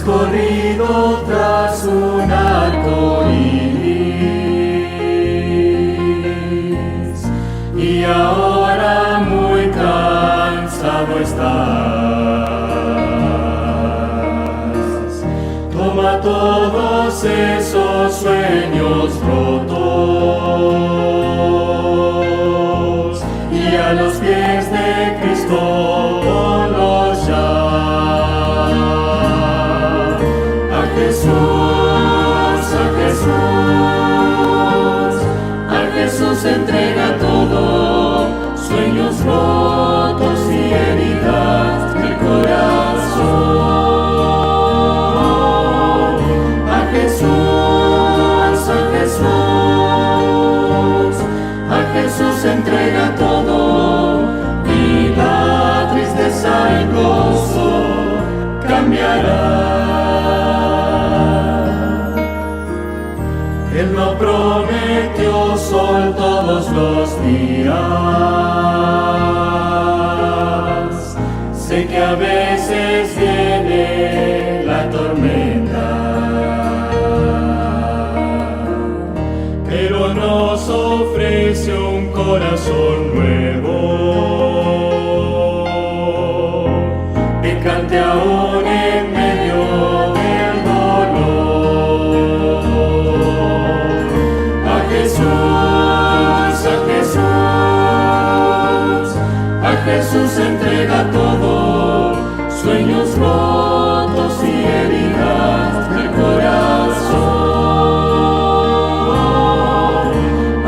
corrido tras un arco iris, y ahora muy cansado estás. Toma todos esos sueños rotos y a los pies de Cristo ponlos ya. A Jesús, a Jesús, a Jesús entrega todo, sueños rotos y heridas del corazón. A Jesús, a Jesús, a Jesús entrega todo, y la tristeza en gozo cambiará. Él no prometió sol todos los días. Sé que a veces viene la tormenta, pero nos ofrece un corazón nuevo, que cante aún en medio del dolor. A Jesús, a Jesús, a Jesús entrega todo, sueños rotos y heridas del corazón.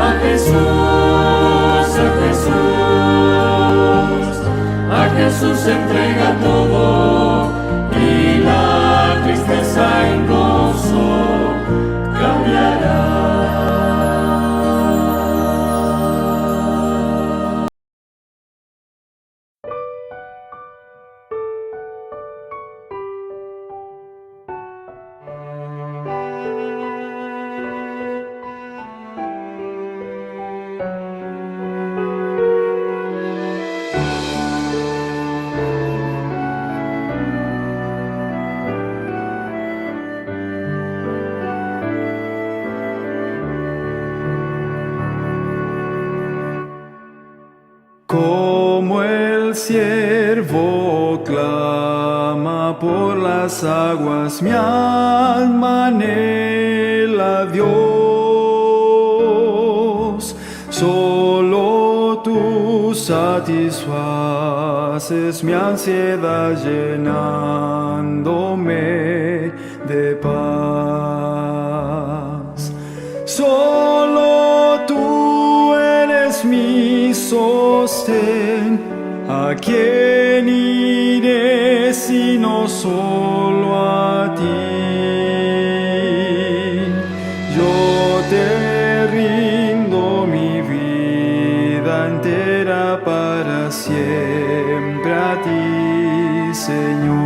A Jesús, a Jesús, a Jesús entrega todo, y la tristeza en gozo cambiará. Como el ciervo clama por las aguas, mi alma anhela a Dios. Solo tú satisfaces mi ansiedad, llenándome de paz. Solo tú eres mi sostén. ¿A quién iré sino solo a ti? Yo te rindo mi vida entera para siempre a ti, Señor.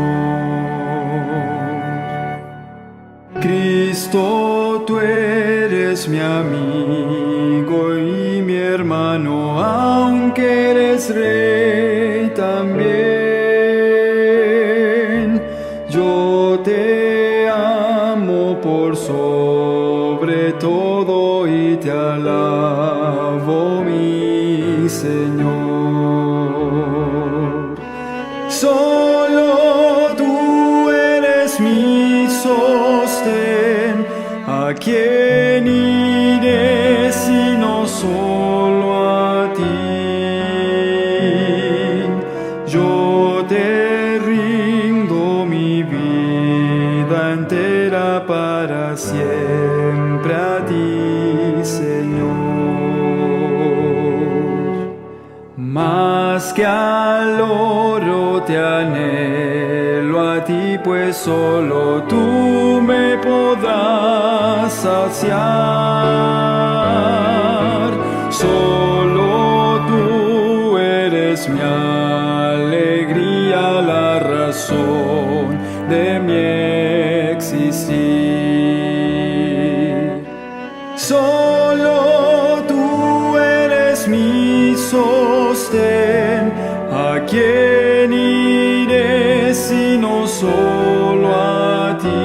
Cristo, tú eres mi amigo y mi hermano, aunque eres rey también. Yo te amo por sobre todo y te alabo, mi Señor. Solo tú eres mi sostén. ¿A quién iré sino solo a ti? Yo te rindo mi vida entera para siempre a ti, Señor. Más que al oro te anhelo a ti, pues solo tú me podrás saciar. Solo tú eres mi alegría, la razón de mi existir. Solo tú eres mi sostén. ¿A quién iré sino solo a ti?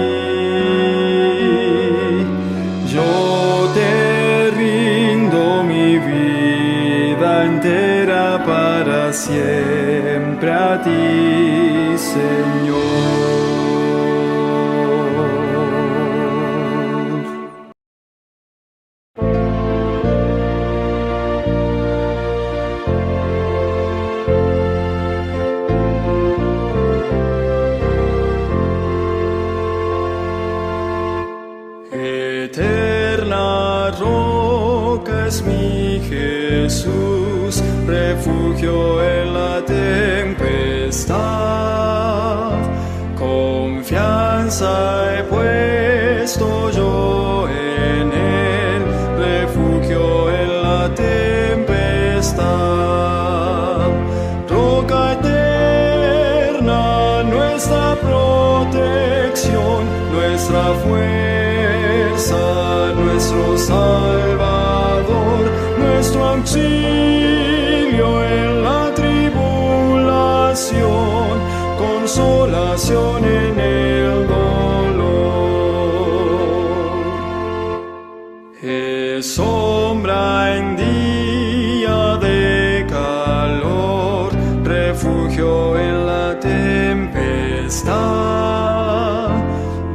para siempre a ti, Señor. Eterna roca es mi Jesús, refugio en la tempestad. Confianza he puesto yo en Él, refugio en la tempestad. Roca eterna, nuestra protección, nuestra fuerza, nuestro Salvador, nuestro auxilio en la tribulación, consolación en el dolor. Es sombra en día de calor, refugio en la tempestad.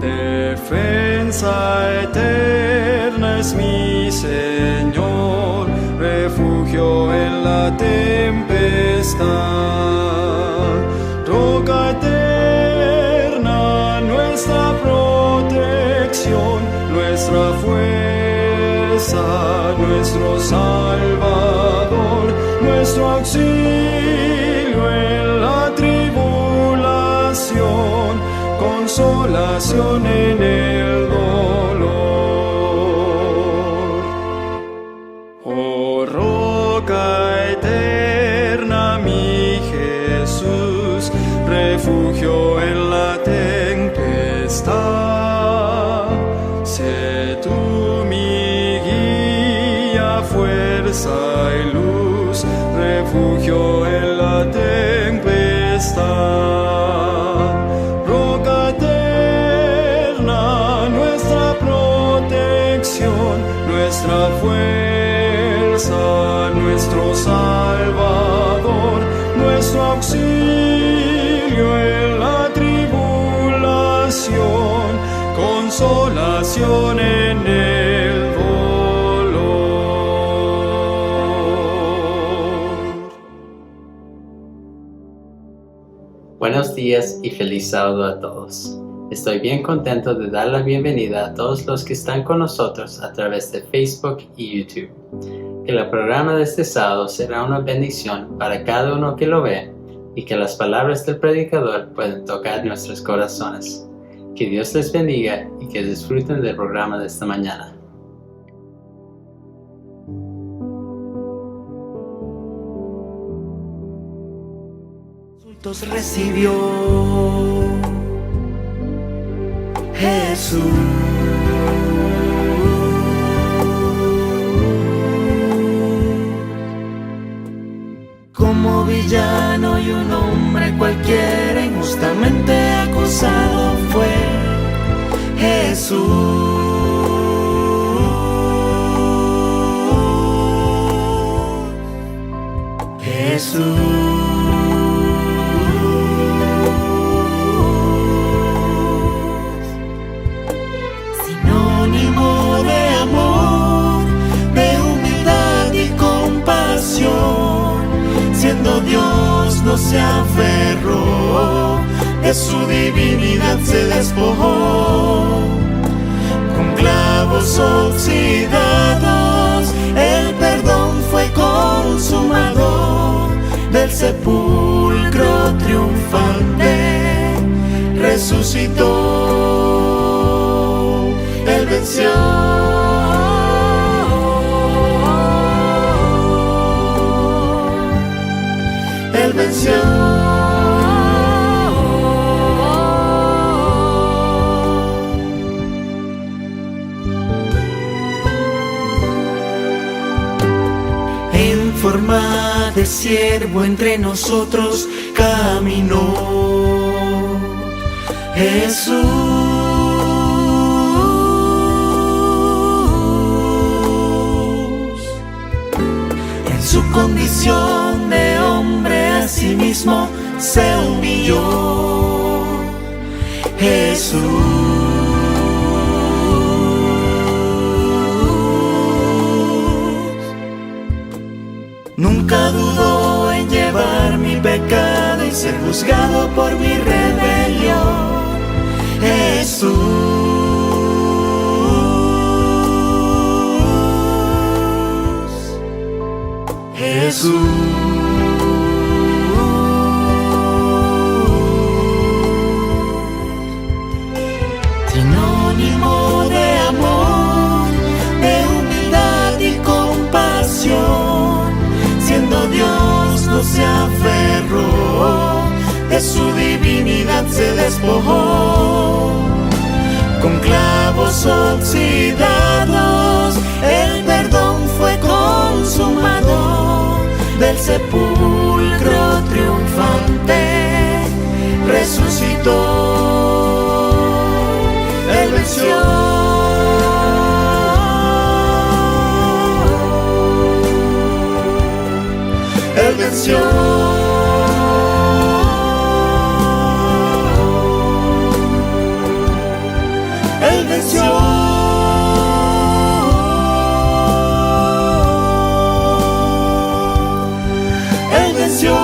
Defensa eterna es mi Señor, refugio en la tempestad. Roca eterna, nuestra protección, nuestra fuerza, nuestro Salvador, nuestro auxilio en la tribulación, consolación en el dolor. Oh roca eterna, mi Jesús, refugio en la tempestad. Sé tú mi guía, fuerza y luz, refugio en la tempestad. Nuestra fuerza, nuestro Salvador, nuestro auxilio en la tribulación, consolación en el dolor. Buenos días y feliz sábado a todos. Estoy bien contento de dar la bienvenida a todos los que están con nosotros a través de Facebook y YouTube. Que el programa de este sábado será una bendición para cada uno que lo ve y que las palabras del predicador puedan tocar nuestros corazones. Que Dios les bendiga y que disfruten del programa de esta mañana. Insultos recibió Jesús. Como villano y un hombre cualquiera, injustamente acusado fue Jesús. Jesús. Siendo Dios no se aferró, de su divinidad se despojó. Con clavos oxidados, el perdón fue consumado. Del sepulcro triunfante resucitó, Él venció. Él venció. En forma de siervo entre nosotros caminó Jesús. En su condición de hombre a sí mismo se humilló. Jesús nunca dudó en llevar mi pecado y ser juzgado por mi rebelión. Sinónimo de amor, de humildad y compasión, siendo Dios no se aferró, de su divinidad se despojó. Con clavos oxidados, el perdón fue consumado. Del sepulcro triunfante resucitó. Él venció. Él venció. Él venció. Él venció.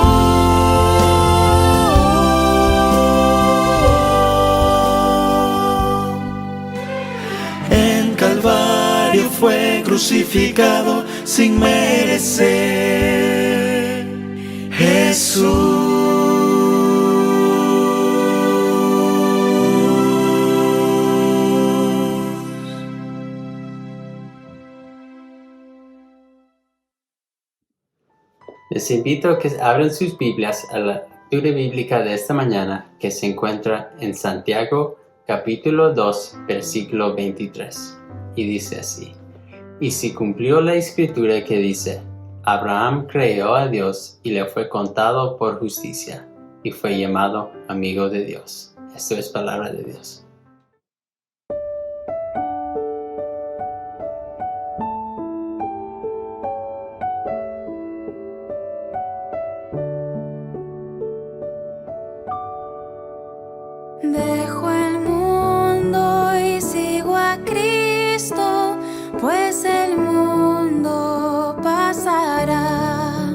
En Calvario fue crucificado sin merecer. Jesús. Les invito a que abran sus Biblias a la lectura bíblica de esta mañana, que se encuentra en Santiago capítulo 2, versículo 23. Y dice así: Y se cumplió la escritura que dice: Abraham creyó a Dios y le fue contado por justicia, y fue llamado amigo de Dios. Esto es palabra de Dios. Dejo el mundo y sigo a Cristo, pues el mundo pasará,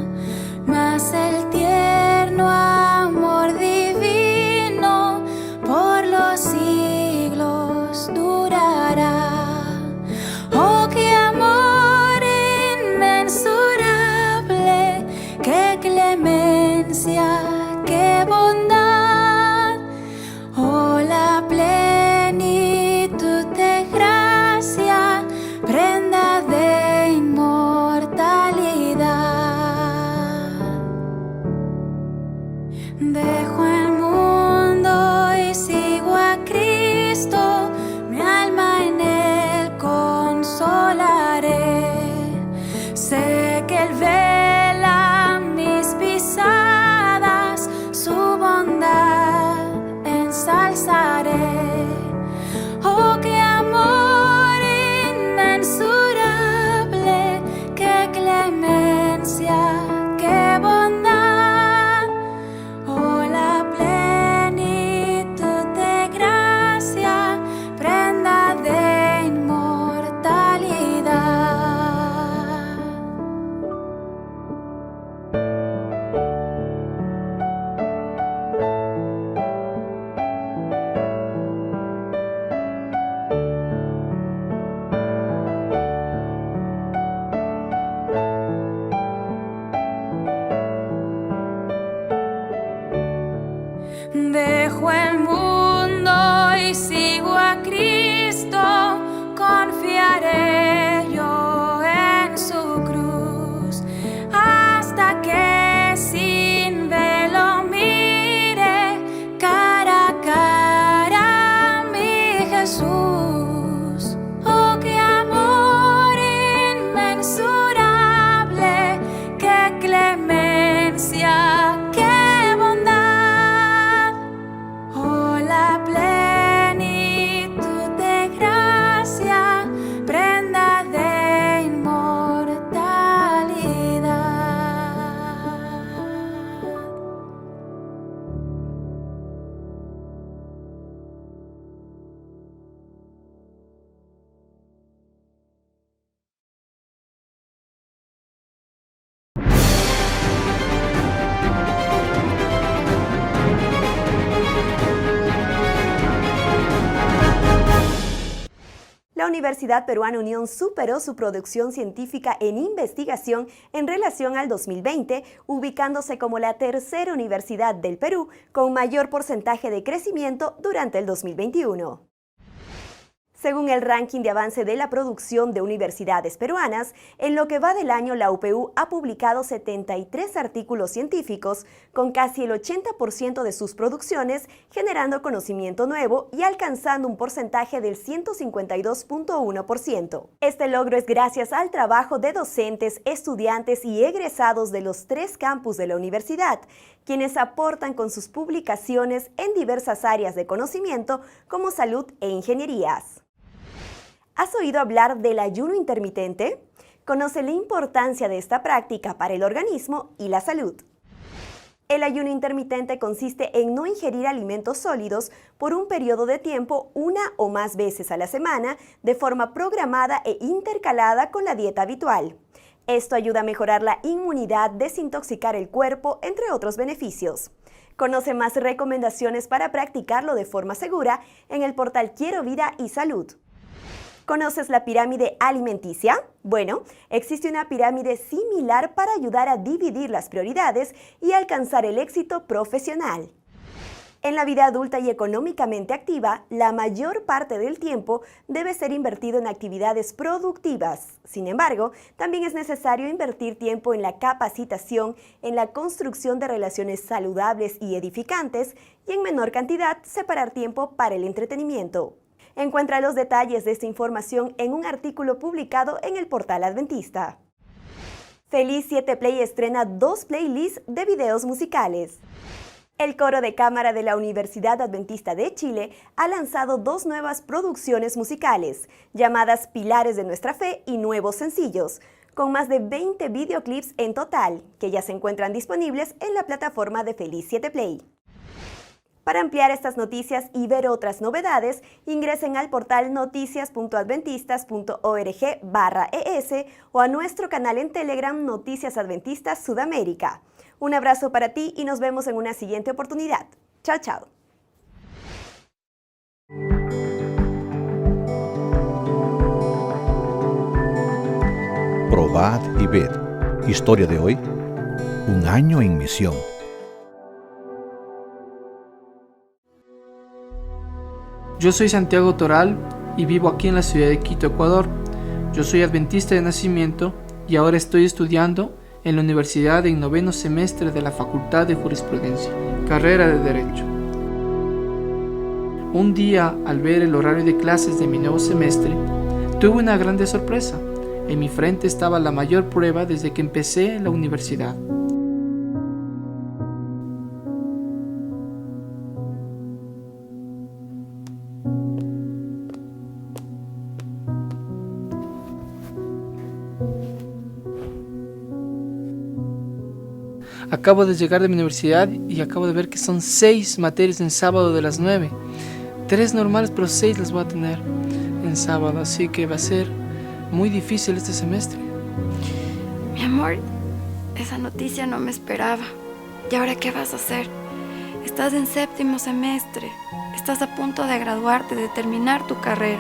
mas el tierno amor divino por los siglos durará. Oh, qué amor inmensurable, qué clemencia, qué bondad. Oh, la plenitud de gracia, prenda de inmortalidad. Dejo el mundo y sigo a Cristo, mi alma en Él consolaré. Sé que Él vela mis pisadas, su bondad ensalzaré. Oh, qué amor inmensurable, qué clemencia, qué bondad. Oh, la plenitud de gracia, prenda de inmortalidad. La Universidad Peruana Unión superó su producción científica en investigación en relación al 2020, ubicándose como la tercera universidad del Perú con mayor porcentaje de crecimiento durante el 2021. Según el ranking de avance de la producción de universidades peruanas, en lo que va del año la UPU ha publicado 73 artículos científicos, con casi el 80% de sus producciones generando conocimiento nuevo y alcanzando un porcentaje del 152.1%. Este logro es gracias al trabajo de docentes, estudiantes y egresados de los 3 campus de la universidad, quienes aportan con sus publicaciones en diversas áreas de conocimiento como salud e ingenierías. ¿Has oído hablar del ayuno intermitente? Conoce la importancia de esta práctica para el organismo y la salud. El ayuno intermitente consiste en no ingerir alimentos sólidos por un periodo de tiempo 1 o más veces a la semana de forma programada e intercalada con la dieta habitual. Esto ayuda a mejorar la inmunidad, desintoxicar el cuerpo, entre otros beneficios. Conoce más recomendaciones para practicarlo de forma segura en el portal Quiero Vida y Salud. ¿Conoces la pirámide alimenticia? Bueno, existe una pirámide similar para ayudar a dividir las prioridades y alcanzar el éxito profesional. En la vida adulta y económicamente activa, la mayor parte del tiempo debe ser invertido en actividades productivas. Sin embargo, también es necesario invertir tiempo en la capacitación, en la construcción de relaciones saludables y edificantes y en menor cantidad separar tiempo para el entretenimiento. Encuentra los detalles de esta información en un artículo publicado en el portal Adventista. Feliz 7 Play estrena 2 playlists de videos musicales. El coro de cámara de la Universidad Adventista de Chile ha lanzado 2 nuevas producciones musicales, llamadas Pilares de Nuestra Fe y Nuevos Sencillos, con más de 20 videoclips en total, que ya se encuentran disponibles en la plataforma de Feliz 7 Play. Para ampliar estas noticias y ver otras novedades, ingresen al portal noticias.adventistas.org/es o a nuestro canal en Telegram Noticias Adventistas Sudamérica. Un abrazo para ti y nos vemos en una siguiente oportunidad. Chao, chao. Probad y ved. Historia de hoy. Un año en misión. Yo soy Santiago Toral y vivo aquí en la ciudad de Quito, Ecuador. Yo soy adventista de nacimiento y ahora estoy estudiando en la universidad en 9º semestre de la Facultad de Jurisprudencia, carrera de Derecho. Un día, al ver el horario de clases de mi nuevo semestre, tuve una grande sorpresa. En mi frente estaba la mayor prueba desde que empecé en la universidad. Acabo de llegar de mi universidad y acabo de ver que son 6 materias en sábado de las 9. 3 normales, pero 6 las voy a tener en sábado, así que va a ser muy difícil este semestre. Mi amor, esa noticia no me esperaba. ¿Y ahora qué vas a hacer? Estás en 7º semestre. Estás a punto de graduarte, de terminar tu carrera.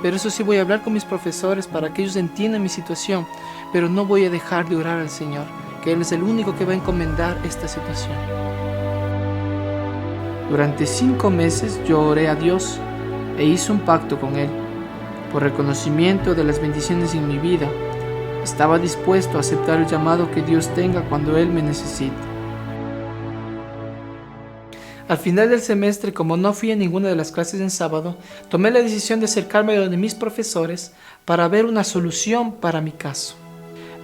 Pero eso sí, voy a hablar con mis profesores para que ellos entiendan mi situación. Pero no voy a dejar de orar al Señor, que Él es el único que va a encomendar esta situación. Durante 5 meses yo oré a Dios e hice un pacto con Él. Por reconocimiento de las bendiciones en mi vida, estaba dispuesto a aceptar el llamado que Dios tenga cuando Él me necesite. Al final del semestre, como no fui a ninguna de las clases en sábado, tomé la decisión de acercarme a donde mis profesores para ver una solución para mi caso.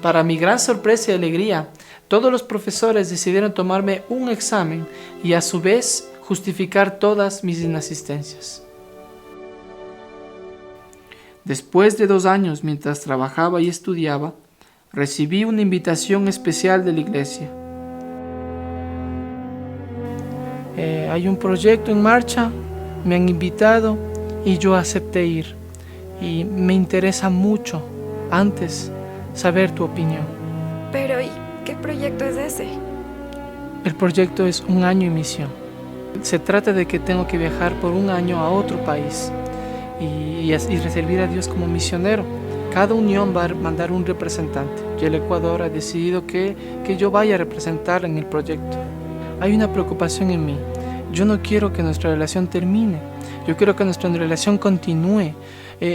Para mi gran sorpresa y alegría, todos los profesores decidieron tomarme un examen y a su vez justificar todas mis inasistencias. Después de 2 años, mientras trabajaba y estudiaba, recibí una invitación especial de la iglesia. Hay un proyecto en marcha, me han invitado y yo acepté ir. Y me interesa mucho, antes, saber tu opinión. Pero, ¿y qué proyecto es ese? El proyecto es un año en misión. Se trata de que tengo que viajar por 1 año a otro país y servir a Dios como misionero. Cada unión va a mandar un representante y el Ecuador ha decidido que yo vaya a representar en el proyecto. Hay una preocupación en mí. Yo no quiero que nuestra relación termine. Yo quiero que nuestra relación continúe.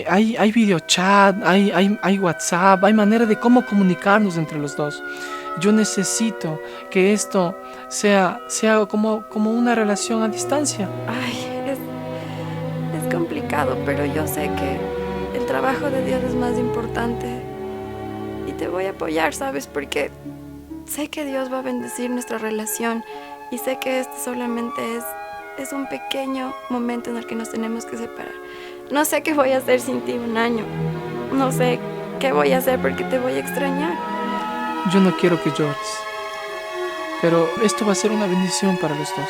Hay videochat, hay WhatsApp, hay manera de cómo comunicarnos entre los dos. Yo necesito que esto sea como una relación a distancia. Ay, es complicado, pero yo sé que el trabajo de Dios es más importante. Y te voy a apoyar, ¿sabes? Porque sé que Dios va a bendecir nuestra relación. Y sé que este solamente es un pequeño momento en el que nos tenemos que separar. No sé qué voy a hacer sin ti un año. No sé qué voy a hacer porque te voy a extrañar. Yo no quiero que llores, pero esto va a ser una bendición para los dos.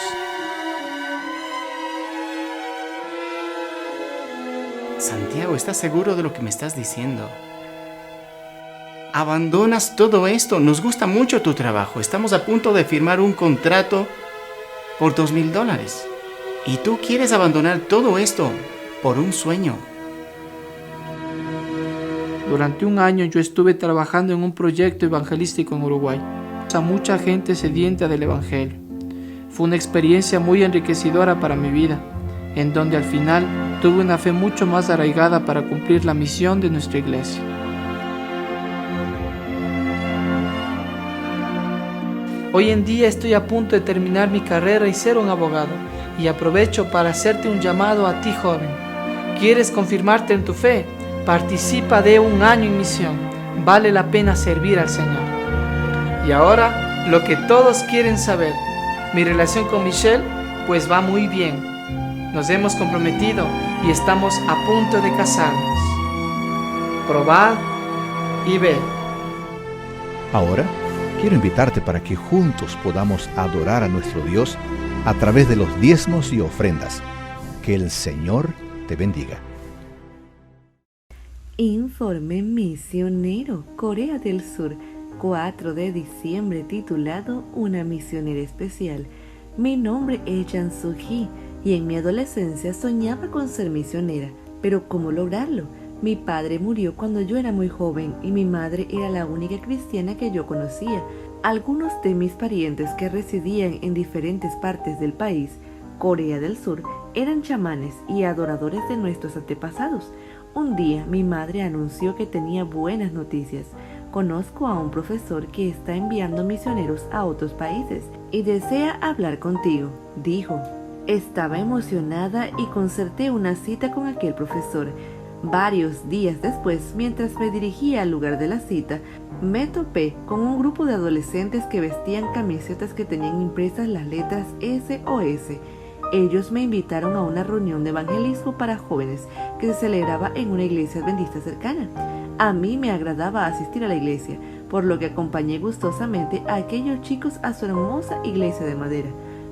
Santiago, ¿estás seguro de lo que me estás diciendo? Abandonas todo esto. Nos gusta mucho tu trabajo. Estamos a punto de firmar un contrato por $2,000. Y tú quieres abandonar todo esto por un sueño. Durante un año yo estuve trabajando en un proyecto evangelístico en Uruguay. A mucha gente sedienta del Evangelio. Fue una experiencia muy enriquecedora para mi vida, en donde al final tuve una fe mucho más arraigada para cumplir la misión de nuestra iglesia. Hoy en día estoy a punto de terminar mi carrera y ser un abogado, y aprovecho para hacerte un llamado a ti, joven. ¿Quieres confirmarte en tu fe? Participa de un año en misión. Vale la pena servir al Señor. Y ahora, lo que todos quieren saber. Mi relación con Michelle, pues va muy bien. Nos hemos comprometido y estamos a punto de casarnos. Probad y ved. Ahora, quiero invitarte para que juntos podamos adorar a nuestro Dios a través de los diezmos y ofrendas. Que el Señor te bendiga. Informe misionero, Corea del Sur, 4 de diciembre, titulado Una misionera especial. Mi nombre es Jan Soo-hee y en mi adolescencia soñaba con ser misionera, pero ¿cómo lograrlo? Mi padre murió cuando yo era muy joven y mi madre era la única cristiana que yo conocía. Algunos de mis parientes que residían en diferentes partes del país, Corea del Sur, eran chamanes y adoradores de nuestros antepasados. Un día mi madre anunció que tenía buenas noticias. Conozco a un profesor que está enviando misioneros a otros países y desea hablar contigo, dijo. Estaba emocionada y concerté una cita con aquel profesor. Varios días después, mientras me dirigía al lugar de la cita, me topé con un grupo de adolescentes que vestían camisetas que tenían impresas las letras SOS. Ellos me invitaron a una reunión de evangelismo para jóvenes que se celebraba en una iglesia adventista cercana. A mí me agradaba asistir a la iglesia, por lo que acompañé gustosamente a aquellos chicos a su hermosa iglesia de madera.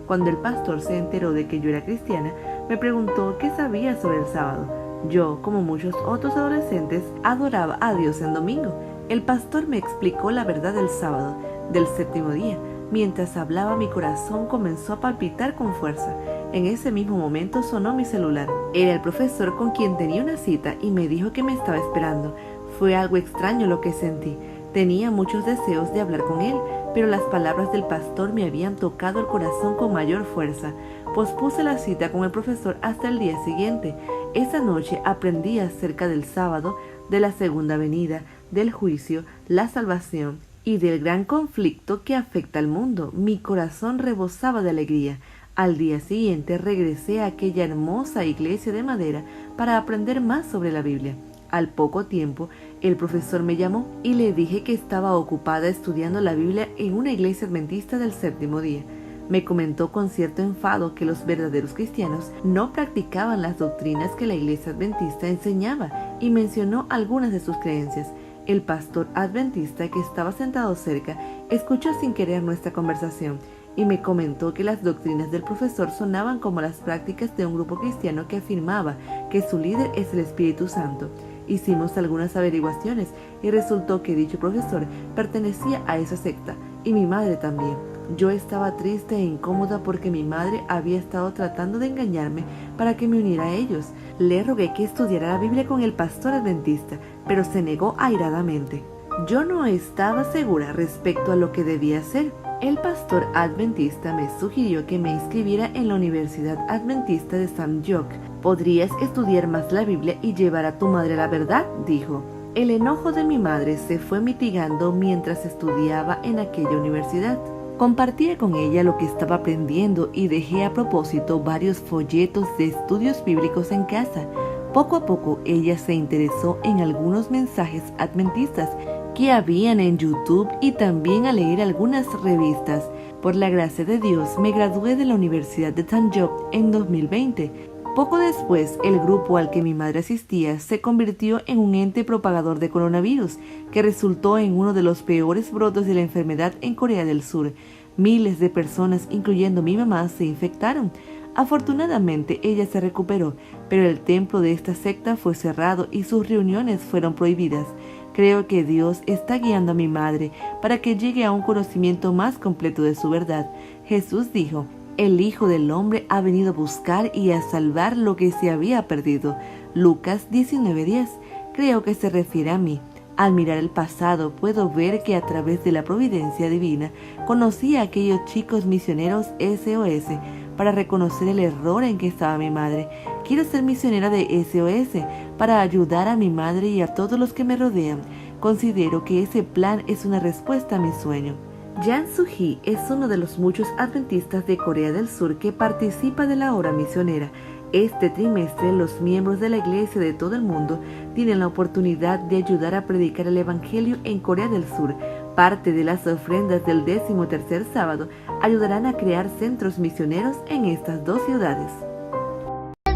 Cuando el pastor se enteró de que yo era cristiana, me preguntó qué sabía sobre el sábado. Yo, como muchos otros adolescentes, adoraba a Dios en domingo. El pastor me explicó la verdad del sábado, del séptimo día. Mientras hablaba, mi corazón comenzó a palpitar con fuerza. En ese mismo momento sonó mi celular. Era el profesor con quien tenía una cita y me dijo que me estaba esperando. Fue algo extraño lo que sentí. Tenía muchos deseos de hablar con él, pero las palabras del pastor me habían tocado el corazón con mayor fuerza. Pospuse la cita con el profesor hasta el día siguiente. Esa noche aprendí acerca del sábado, de la segunda venida, del juicio, la salvación y del gran conflicto que afecta al mundo. Mi corazón rebosaba de alegría. Al día siguiente regresé a aquella hermosa iglesia de madera para aprender más sobre la Biblia. Al poco tiempo, el profesor me llamó y le dije que estaba ocupada estudiando la Biblia en una iglesia adventista del séptimo día. Me comentó con cierto enfado que los verdaderos cristianos no practicaban las doctrinas que la iglesia adventista enseñaba y mencionó algunas de sus creencias. El pastor adventista que estaba sentado cerca escuchó sin querer nuestra conversación y me comentó que las doctrinas del profesor sonaban como las prácticas de un grupo cristiano que afirmaba que su líder es el Espíritu Santo. Hicimos algunas averiguaciones y resultó que dicho profesor pertenecía a esa secta y mi madre también. Yo estaba triste e incómoda porque mi madre había estado tratando de engañarme para que me uniera a ellos. Le rogué que estudiara la Biblia con el pastor adventista, pero se negó airadamente. Yo no estaba segura respecto a lo que debía hacer. El pastor adventista me sugirió que me inscribiera en la Universidad Adventista de St. Jock. Podrías estudiar más la Biblia y llevar a tu madre a la verdad, dijo. El enojo de mi madre se fue mitigando mientras estudiaba en aquella universidad. Compartía con ella lo que estaba aprendiendo y dejé a propósito varios folletos de estudios bíblicos en casa. Poco a poco ella se interesó en algunos mensajes adventistas que habían en YouTube y también a leer algunas revistas. Por la gracia de Dios me gradué de la Universidad de St. Jock en 2020. Poco después, el grupo al que mi madre asistía se convirtió en un ente propagador de coronavirus, que resultó en uno de los peores brotes de la enfermedad en Corea del Sur. Miles de personas, incluyendo mi mamá, se infectaron. Afortunadamente, ella se recuperó, pero el templo de esta secta fue cerrado y sus reuniones fueron prohibidas. Creo que Dios está guiando a mi madre para que llegue a un conocimiento más completo de su verdad. Jesús dijo: el Hijo del Hombre ha venido a buscar y a salvar lo que se había perdido. Lucas 19:10. Creo que se refiere a mí. Al mirar el pasado, puedo ver que a través de la providencia divina conocí a aquellos chicos misioneros SOS para reconocer el error en que estaba mi madre. Quiero ser misionera de SOS para ayudar a mi madre y a todos los que me rodean. Considero que ese plan es una respuesta a mi sueño. Jan Soo-hee es uno de los muchos adventistas de Corea del Sur que participa de la obra misionera. Este trimestre, los miembros de la iglesia de todo el mundo tienen la oportunidad de ayudar a predicar el evangelio en Corea del Sur. Parte de las ofrendas del 13º sábado ayudarán a crear centros misioneros en estas dos ciudades.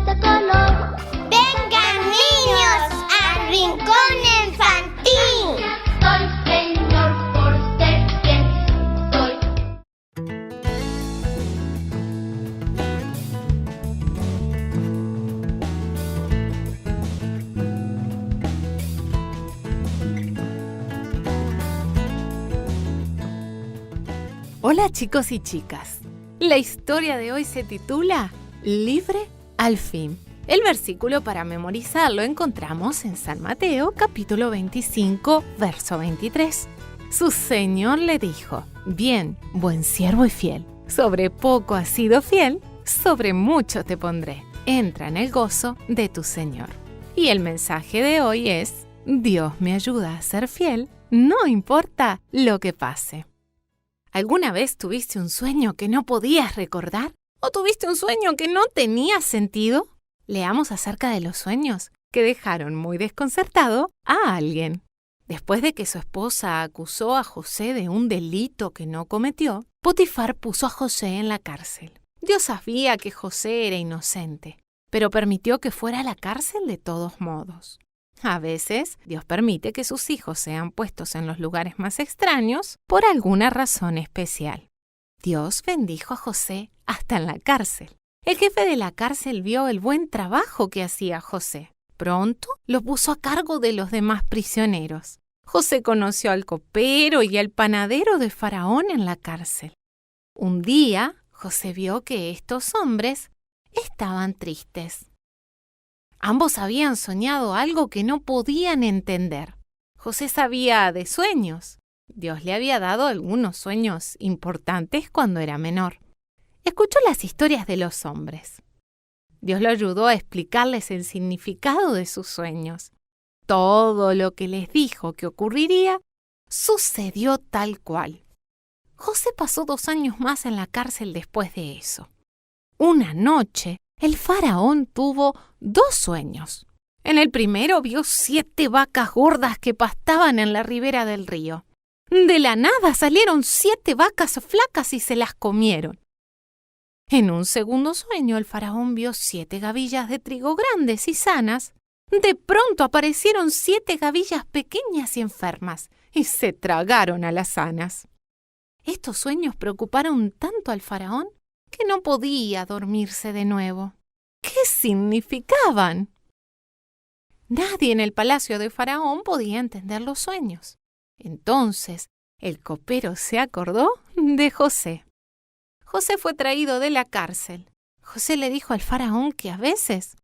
¡Vengan niños al rincón infantil! Señor, por ser quien soy. Hola chicos y chicas, la historia de hoy se titula Libre al fin. El versículo para memorizar lo encontramos en San Mateo capítulo 25, verso 23. Su Señor le dijo: bien, buen siervo y fiel, sobre poco has sido fiel, sobre mucho te pondré. Entra en el gozo de tu Señor. Y el mensaje de hoy es: Dios me ayuda a ser fiel, no importa lo que pase. ¿Alguna vez tuviste un sueño que no podías recordar? ¿O tuviste un sueño que no tenía sentido? Leamos acerca de los sueños que dejaron muy desconcertado a alguien. Después de que su esposa acusó a José de un delito que no cometió, Potifar puso a José en la cárcel. Dios sabía que José era inocente, pero permitió que fuera a la cárcel de todos modos. A veces, Dios permite que sus hijos sean puestos en los lugares más extraños por alguna razón especial. Dios bendijo a José hasta en la cárcel. El jefe de la cárcel vio el buen trabajo que hacía José. Pronto lo puso a cargo de los demás prisioneros. José conoció al copero y al panadero de Faraón en la cárcel. Un día, José vio que estos hombres estaban tristes. Ambos habían soñado algo que no podían entender. José sabía de sueños. Dios le había dado algunos sueños importantes cuando era menor. Escuchó las historias de los hombres. Dios lo ayudó a explicarles el significado de sus sueños. Todo lo que les dijo que ocurriría sucedió tal cual. José pasó 2 años más en la cárcel después de eso. Una noche, el faraón tuvo 2 sueños. En el primero vio 7 vacas gordas que pastaban en la ribera del río. De la nada salieron 7 vacas flacas y se las comieron. En un segundo sueño, el faraón vio 7 gavillas de trigo grandes y sanas. De pronto aparecieron 7 gavillas pequeñas y enfermas y se tragaron a las sanas. Estos sueños preocuparon tanto al faraón que no podía dormirse de nuevo. ¿Qué significaban? Nadie en el palacio de Faraón podía entender los sueños. Entonces, El copero se acordó de José. José fue traído de la cárcel. José le dijo al faraón que a veces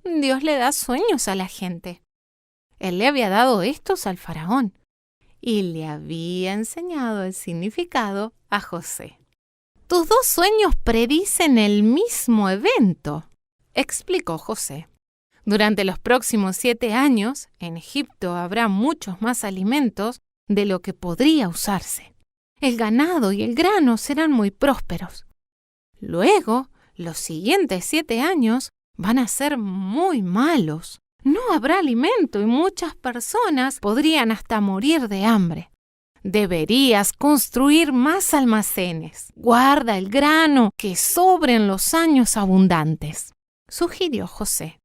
Dios le da sueños a la gente. Él le había dado estos al faraón y le había enseñado el significado a José. Tus 2 sueños predicen el mismo evento, explicó José. Durante los próximos 7 años, en Egipto habrá muchos más alimentos de lo que podría usarse. El ganado y el grano serán muy prósperos. Luego, los siguientes 7 años van a ser muy malos. No habrá alimento y muchas personas podrían hasta morir de hambre. Deberías construir más almacenes. Guarda el grano que sobre en los años abundantes, sugirió José.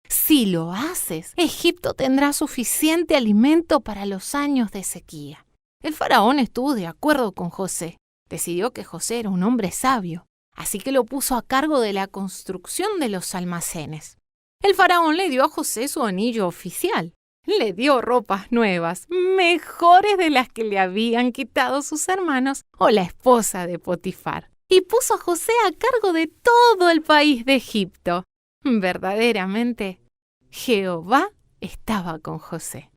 Si lo haces, Egipto tendrá suficiente alimento para los años de sequía. El faraón estuvo de acuerdo con José. Decidió que José era un hombre sabio, así que lo puso a cargo de la construcción de los almacenes. El faraón le dio a José su anillo oficial. Le dio ropas nuevas, mejores de las que le habían quitado sus hermanos o la esposa de Potifar. Y puso a José a cargo de todo el país de Egipto. Verdaderamente, Jehová estaba con José.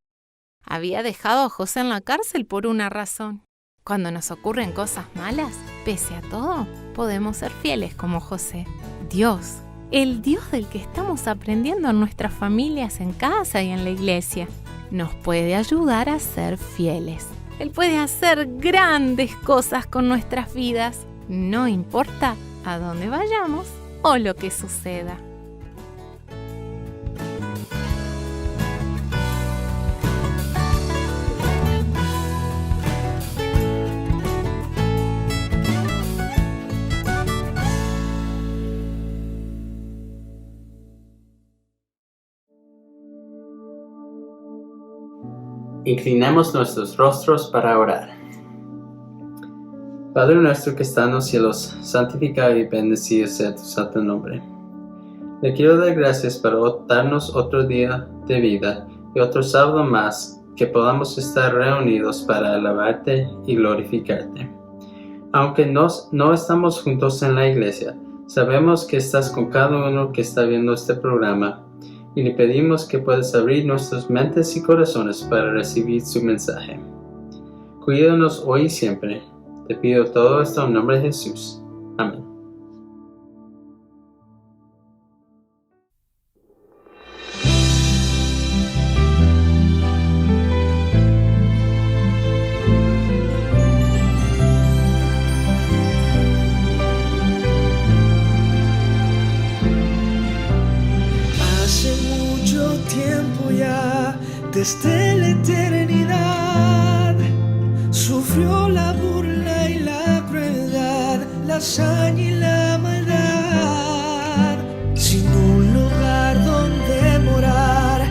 Había dejado a José en la cárcel por una razón. Cuando nos ocurren cosas malas, pese a todo, podemos ser fieles como José. Dios, el Dios del que estamos aprendiendo en nuestras familias, en casa y en la iglesia, nos puede ayudar a ser fieles. Él puede hacer grandes cosas con nuestras vidas, no importa a dónde vayamos o lo que suceda. Inclinemos nuestros rostros para orar. Padre nuestro que está en los cielos, santificado y bendecido sea tu santo nombre. Le quiero dar gracias por darnos otro día de vida y otro sábado más que podamos estar reunidos para alabarte y glorificarte. Aunque no estamos juntos en la iglesia, sabemos que estás con cada uno que está viendo este programa y le pedimos que puedas abrir nuestras mentes y corazones para recibir su mensaje. Cuídanos hoy y siempre. Te pido todo esto en nombre de Jesús. Amén. Desde la eternidad sufrió la burla y la crueldad, la hazaña y la maldad, sin un lugar donde morar,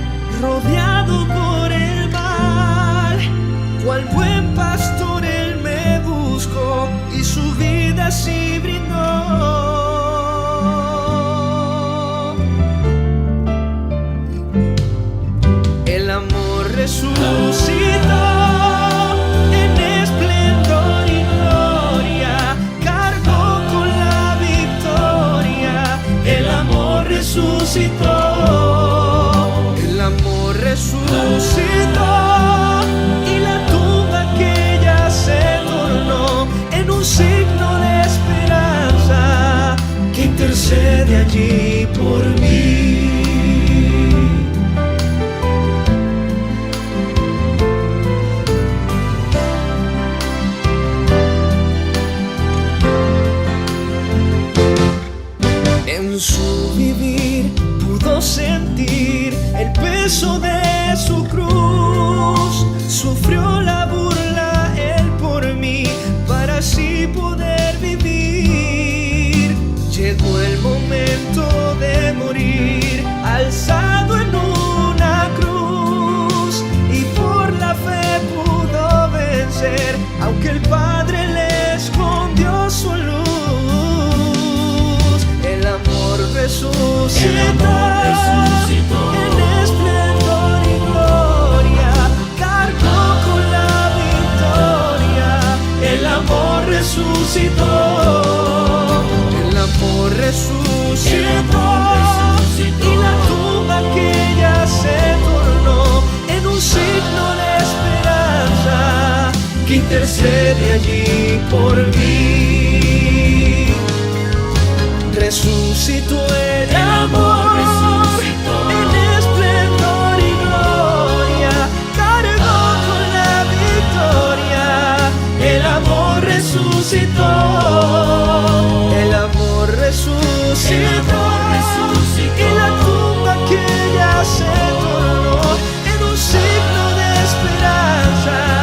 rodeado por el mal. Cual buen pastor él me buscó y su vida así brindó. Resucitó en esplendor y gloria, cargó con la victoria. El amor resucitó, el amor resucitó, y la tumba que ya se tornó en un signo de esperanza que intercede allí por mí. En su vivir pudo sentir el peso de su cruz. Sufrió la burla él por mí para así poder vivir. Llegó el momento de morir, alzado en una cruz, y por la fe pudo vencer, aunque el Padre le escondió su luz. Resucitó, en esplendor y gloria, cargó con la victoria. resucitó. El amor resucitó. Y la tumba que ya se tornó en un signo de esperanza que intercede allí por mí. Resucitó el amor, en esplendor y gloria, cargó con la victoria. El amor resucitó, el amor resucitó, y la tumba que ya se tornó en un signo de esperanza.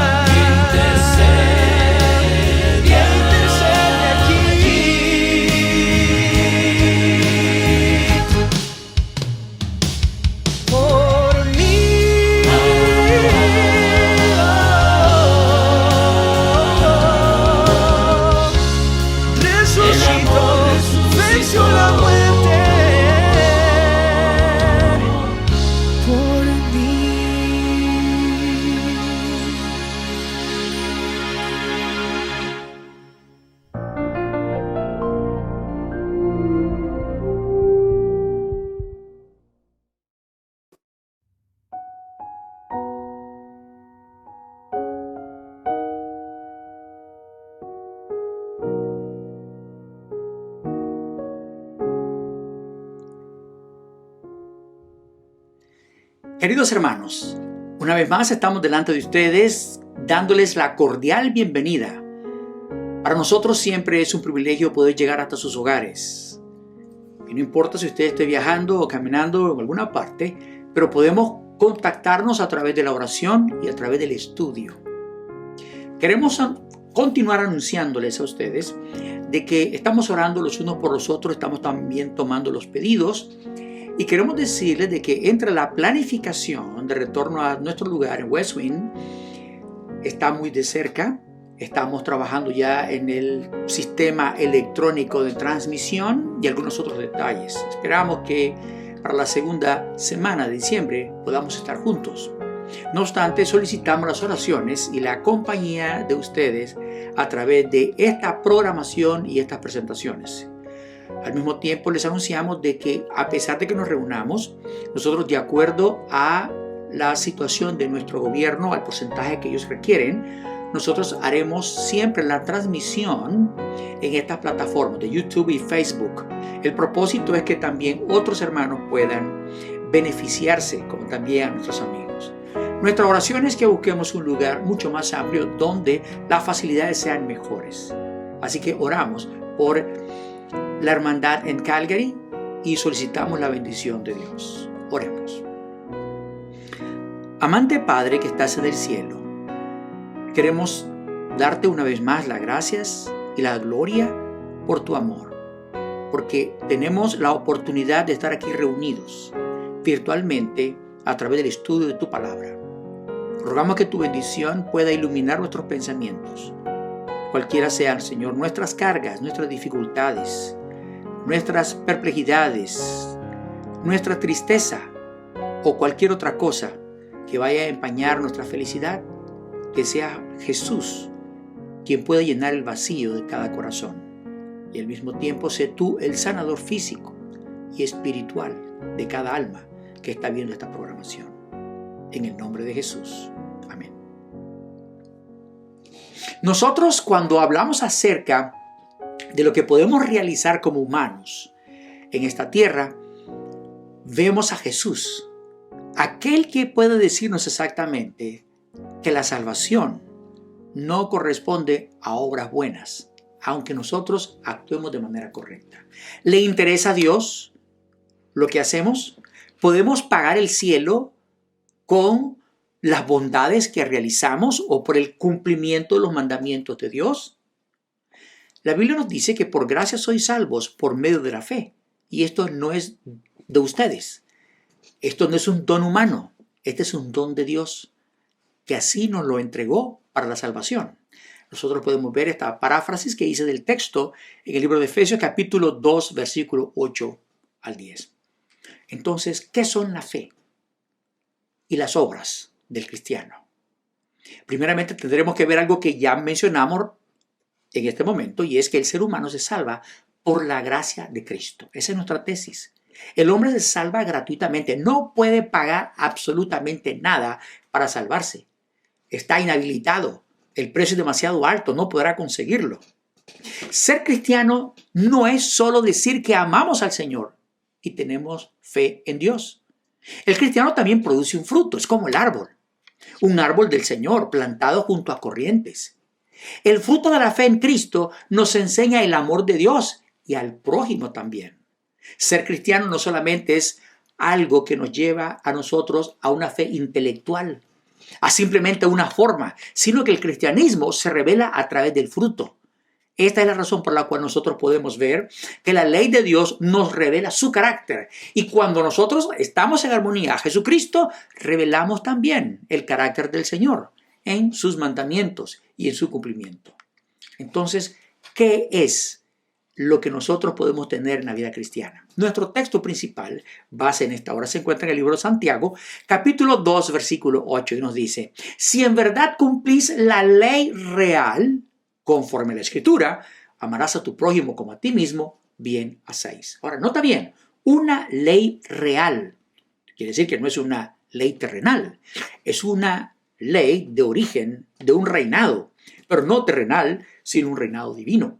Queridos hermanos, una vez más estamos delante de ustedes dándoles la cordial bienvenida. Para nosotros siempre es un privilegio poder llegar hasta sus hogares. Y no importa si usted esté viajando o caminando en alguna parte, pero podemos contactarnos a través de la oración y a través del estudio. Queremos continuar anunciándoles a ustedes de que estamos orando los unos por los otros, estamos también tomando los pedidos. Y queremos decirles de que entre la planificación de retorno a nuestro lugar en West Wing está muy de cerca. Estamos trabajando ya en el sistema electrónico de transmisión y algunos otros detalles. Esperamos que para la segunda semana de diciembre podamos estar juntos. No obstante, solicitamos las oraciones y la compañía de ustedes a través de esta programación y estas presentaciones. Al mismo tiempo les anunciamos de que a pesar de que nos reunamos, nosotros de acuerdo a la situación de nuestro gobierno, al porcentaje que ellos requieren, nosotros haremos siempre la transmisión en estas plataformas de YouTube y Facebook. El propósito es que también otros hermanos puedan beneficiarse, como también a nuestros amigos. Nuestra oración es que busquemos un lugar mucho más amplio donde las facilidades sean mejores. Así que oramos por la hermandad en Calgary y solicitamos la bendición de Dios. Oremos. Amante Padre que estás en el cielo, queremos darte una vez más las gracias y la gloria por tu amor, porque tenemos la oportunidad de estar aquí reunidos virtualmente a través del estudio de tu palabra. Rogamos que tu bendición pueda iluminar nuestros pensamientos, cualquiera sean, Señor, nuestras cargas, nuestras dificultades, nuestras perplejidades, nuestra tristeza o cualquier otra cosa que vaya a empañar nuestra felicidad, que sea Jesús quien pueda llenar el vacío de cada corazón. Y al mismo tiempo sé tú el sanador físico y espiritual de cada alma que está viendo esta programación. En el nombre de Jesús. Amén. Nosotros cuando hablamos acerca de lo que podemos realizar como humanos en esta tierra, vemos a Jesús, aquel que puede decirnos exactamente que la salvación no corresponde a obras buenas, aunque nosotros actuemos de manera correcta. ¿Le interesa a Dios lo que hacemos? ¿Podemos pagar el cielo con las bondades que realizamos o por el cumplimiento de los mandamientos de Dios? La Biblia nos dice que por gracia sois salvos por medio de la fe. Y esto no es de ustedes. Esto no es un don humano. Este es un don de Dios, que así nos lo entregó para la salvación. Nosotros podemos ver esta paráfrasis que hice del texto en el libro de Efesios capítulo 2, versículo 8 al 10. Entonces, ¿qué son la fe y las obras del cristiano? Primeramente tendremos que ver algo que ya mencionamos en este momento, y es que el ser humano se salva por la gracia de Cristo. Esa es nuestra tesis. El hombre se salva gratuitamente, no puede pagar absolutamente nada para salvarse. Está inhabilitado, el precio es demasiado alto, no podrá conseguirlo. Ser cristiano no es solo decir que amamos al Señor y tenemos fe en Dios. El cristiano también produce un fruto, es como el árbol. Un árbol del Señor plantado junto a corrientes. El fruto de la fe en Cristo nos enseña el amor de Dios y al prójimo también. Ser cristiano no solamente es algo que nos lleva a nosotros a una fe intelectual, a simplemente una forma, sino que el cristianismo se revela a través del fruto. Esta es la razón por la cual nosotros podemos ver que la ley de Dios nos revela su carácter. Y cuando nosotros estamos en armonía a Jesucristo, revelamos también el carácter del Señor en sus mandamientos y en su cumplimiento. Entonces, ¿qué es lo que nosotros podemos tener en la vida cristiana? Nuestro texto principal, base en esta hora, se encuentra en el libro de Santiago, capítulo 2, versículo 8, y nos dice: si en verdad cumplís la ley real, conforme a la Escritura, amarás a tu prójimo como a ti mismo, bien hacéis. Ahora, nota bien, una ley real. Quiere decir que no es una ley terrenal, es una ley de origen de un reinado, pero no terrenal, sino un reinado divino.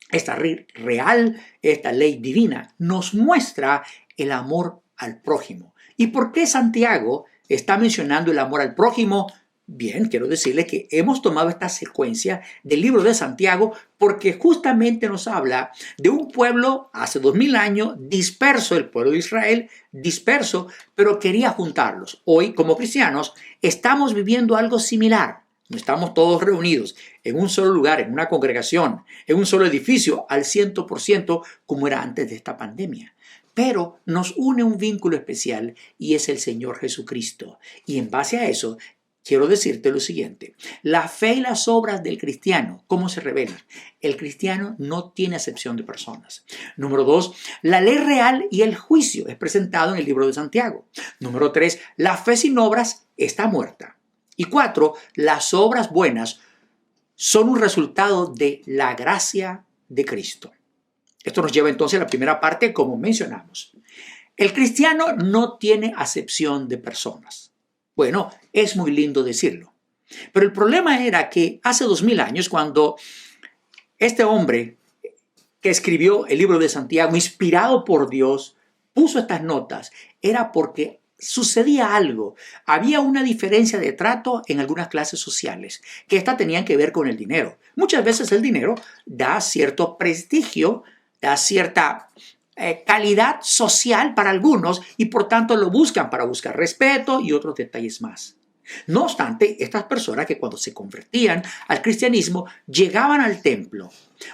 Esta ley real, esta ley divina, nos muestra el amor al prójimo. ¿Y por qué Santiago está mencionando el amor al prójimo? Bien, quiero decirle que hemos tomado esta secuencia del libro de Santiago porque justamente nos habla de un pueblo hace 2000 años disperso, el pueblo de Israel disperso, pero quería juntarlos. Hoy, como cristianos, estamos viviendo algo similar. No estamos todos reunidos en un solo lugar, en una congregación, en un solo edificio al 100% como era antes de esta pandemia. Pero nos une un vínculo especial y es el Señor Jesucristo. Y en base a eso, quiero decirte lo siguiente: la fe y las obras del cristiano, ¿cómo se revelan? El cristiano no tiene acepción de personas. Número 2, la ley real y el juicio es presentado en el libro de Santiago. Número 3, la fe sin obras está muerta. Y 4, las obras buenas son un resultado de la gracia de Cristo. Esto nos lleva entonces a la primera parte, como mencionamos. El cristiano no tiene acepción de personas. Bueno, es muy lindo decirlo. Pero el problema era que hace 2000 años, cuando este hombre que escribió el libro de Santiago, inspirado por Dios, puso estas notas, era porque sucedía algo. Había una diferencia de trato en algunas clases sociales, que estas tenían que ver con el dinero. Muchas veces el dinero da cierto prestigio, da cierta calidad social para algunos y por tanto lo buscan para buscar respeto y otros detalles más. No obstante, estas personas que cuando se convertían al cristianismo llegaban al templo.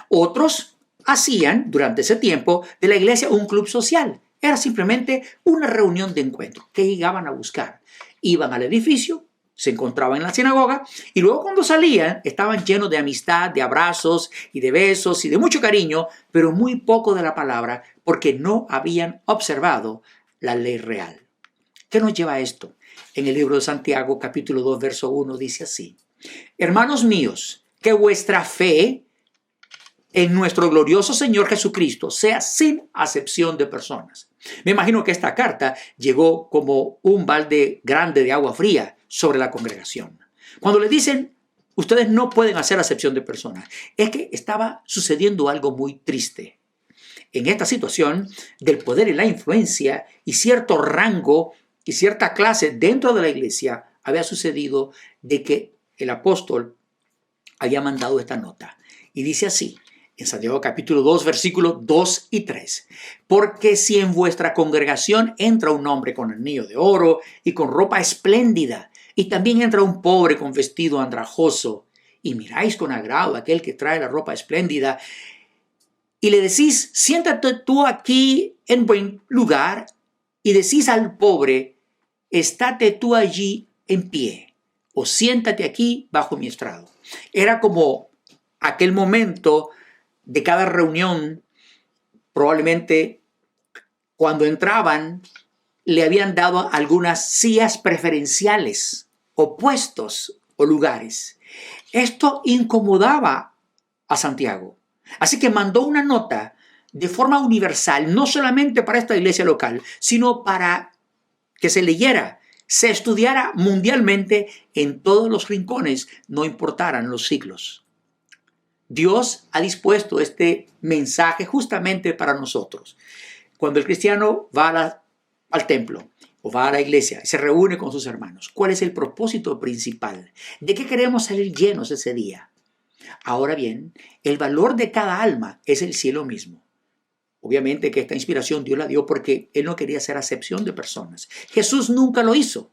Otros hacían durante ese tiempo de la iglesia un club social. Era simplemente una reunión de encuentro que llegaban a buscar. Iban al edificio, se encontraban en la sinagoga y luego cuando salían estaban llenos de amistad, de abrazos y de besos y de mucho cariño, pero muy poco de la palabra porque no habían observado la ley real. ¿Qué nos lleva a esto? En el libro de Santiago, capítulo 2, verso 1, dice así: hermanos míos, que vuestra fe en nuestro glorioso Señor Jesucristo sea sin acepción de personas. Me imagino que esta carta llegó como un balde grande de agua fría sobre la congregación. Cuando le dicen, ustedes no pueden hacer acepción de personas, es que estaba sucediendo algo muy triste. En esta situación del poder y la influencia y cierto rango y cierta clase dentro de la iglesia, había sucedido de que el apóstol había mandado esta nota. Y dice así, en Santiago capítulo 2, versículos 2 y 3. Porque si en vuestra congregación entra un hombre con anillo de oro y con ropa espléndida, y también entra un pobre con vestido andrajoso, y miráis con agrado a aquel que trae la ropa espléndida, y le decís, siéntate tú aquí en buen lugar, y decís al pobre, estate tú allí en pie, o siéntate aquí bajo mi estrado. Era como aquel momento de cada reunión, probablemente cuando entraban, le habían dado algunas sillas preferenciales, o puestos, o lugares. Esto incomodaba a Santiago. Así que mandó una nota de forma universal, no solamente para esta iglesia local, sino para que se leyera, se estudiara mundialmente en todos los rincones, no importaran los siglos. Dios ha dispuesto este mensaje justamente para nosotros. Cuando el cristiano va al templo o va a la iglesia y se reúne con sus hermanos, ¿cuál es el propósito principal? ¿De qué queremos salir llenos ese día? Ahora bien, el valor de cada alma es el cielo mismo. Obviamente que esta inspiración Dios la dio porque Él no quería hacer acepción de personas. Jesús nunca lo hizo.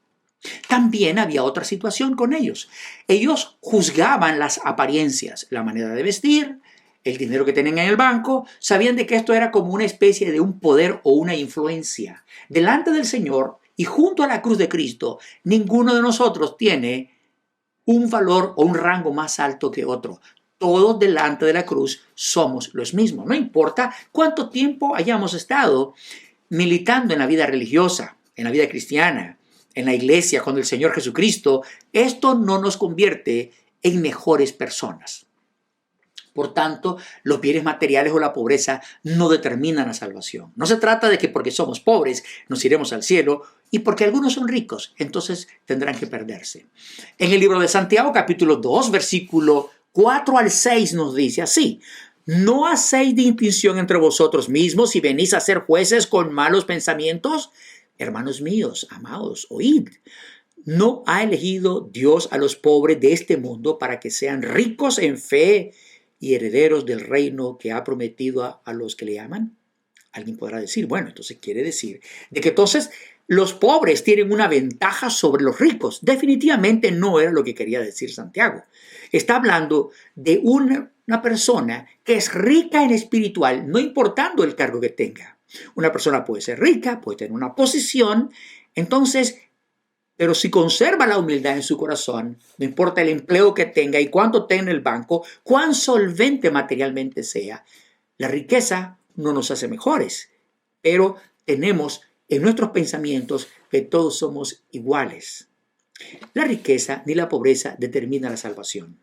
También había otra situación con ellos. Ellos juzgaban las apariencias, la manera de vestir, el dinero que tenían en el banco. Sabían de que esto era como una especie de un poder o una influencia. Delante del Señor y junto a la cruz de Cristo, ninguno de nosotros tiene un valor o un rango más alto que otro. Todos delante de la cruz somos los mismos. No importa cuánto tiempo hayamos estado militando en la vida religiosa, en la vida cristiana, en la iglesia con el Señor Jesucristo, esto no nos convierte en mejores personas. Por tanto, los bienes materiales o la pobreza no determinan la salvación. No se trata de que porque somos pobres nos iremos al cielo y porque algunos son ricos, entonces tendrán que perderse. En el libro de Santiago, capítulo 2, versículo 4 al 6 nos dice así: ¿no hacéis distinción entre vosotros mismos y venís a ser jueces con malos pensamientos? Hermanos míos, amados, oíd. ¿No ha elegido Dios a los pobres de este mundo para que sean ricos en fe y herederos del reino que ha prometido a los que le aman? Alguien podrá decir, bueno, entonces quiere decir de que entonces los pobres tienen una ventaja sobre los ricos. Definitivamente no era lo que quería decir Santiago. Está hablando de una persona que es rica en espiritual, no importando el cargo que tenga. Una persona puede ser rica, puede tener una posición, entonces, pero si conserva la humildad en su corazón, no importa el empleo que tenga y cuánto tenga en el banco, cuán solvente materialmente sea, la riqueza no nos hace mejores, pero tenemos en nuestros pensamientos que todos somos iguales. La riqueza ni la pobreza determina la salvación.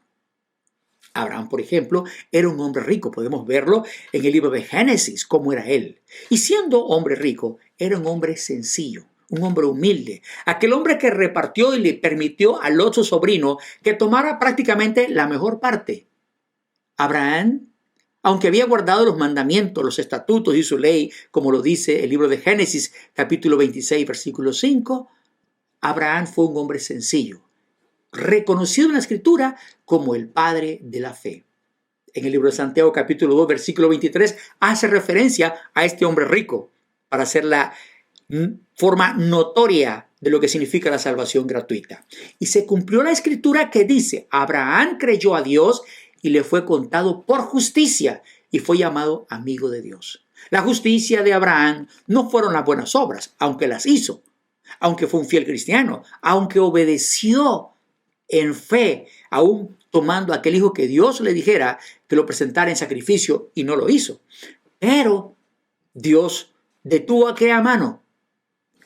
Abraham, por ejemplo, era un hombre rico. Podemos verlo en el libro de Génesis, cómo era él. Y siendo hombre rico, era un hombre sencillo, un hombre humilde. Aquel hombre que repartió y le permitió a Lot, su sobrino, que tomara prácticamente la mejor parte. Abraham, aunque había guardado los mandamientos, los estatutos y su ley, como lo dice el libro de Génesis, capítulo 26, versículo 5, Abraham fue un hombre sencillo, reconocido en la Escritura como el padre de la fe. En el libro de Santiago, capítulo 2, versículo 23, hace referencia a este hombre rico para hacer la forma notoria de lo que significa la salvación gratuita. Y se cumplió la Escritura que dice, Abraham creyó a Dios y le fue contado por justicia y fue llamado amigo de Dios. La justicia de Abraham no fueron las buenas obras, aunque las hizo, aunque fue un fiel cristiano, aunque obedeció en fe, aún tomando aquel hijo que Dios le dijera que lo presentara en sacrificio y no lo hizo. Pero Dios detuvo aquella mano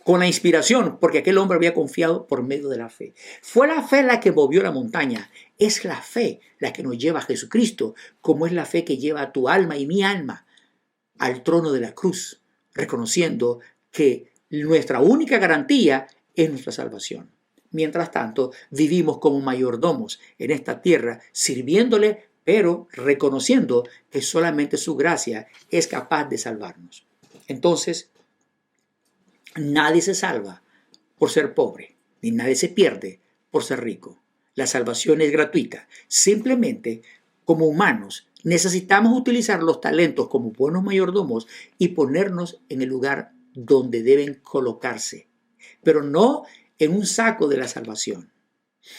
con la inspiración, porque aquel hombre había confiado por medio de la fe. Fue la fe la que movió la montaña. Es la fe la que nos lleva a Jesucristo, como es la fe que lleva a tu alma y mi alma al trono de la cruz, reconociendo que nuestra única garantía es nuestra salvación. Mientras tanto, vivimos como mayordomos en esta tierra, sirviéndole, pero reconociendo que solamente su gracia es capaz de salvarnos. Entonces, nadie se salva por ser pobre, ni nadie se pierde por ser rico. La salvación es gratuita. Simplemente, como humanos, necesitamos utilizar los talentos como buenos mayordomos y ponernos en el lugar donde deben colocarse, pero no en un saco de la salvación.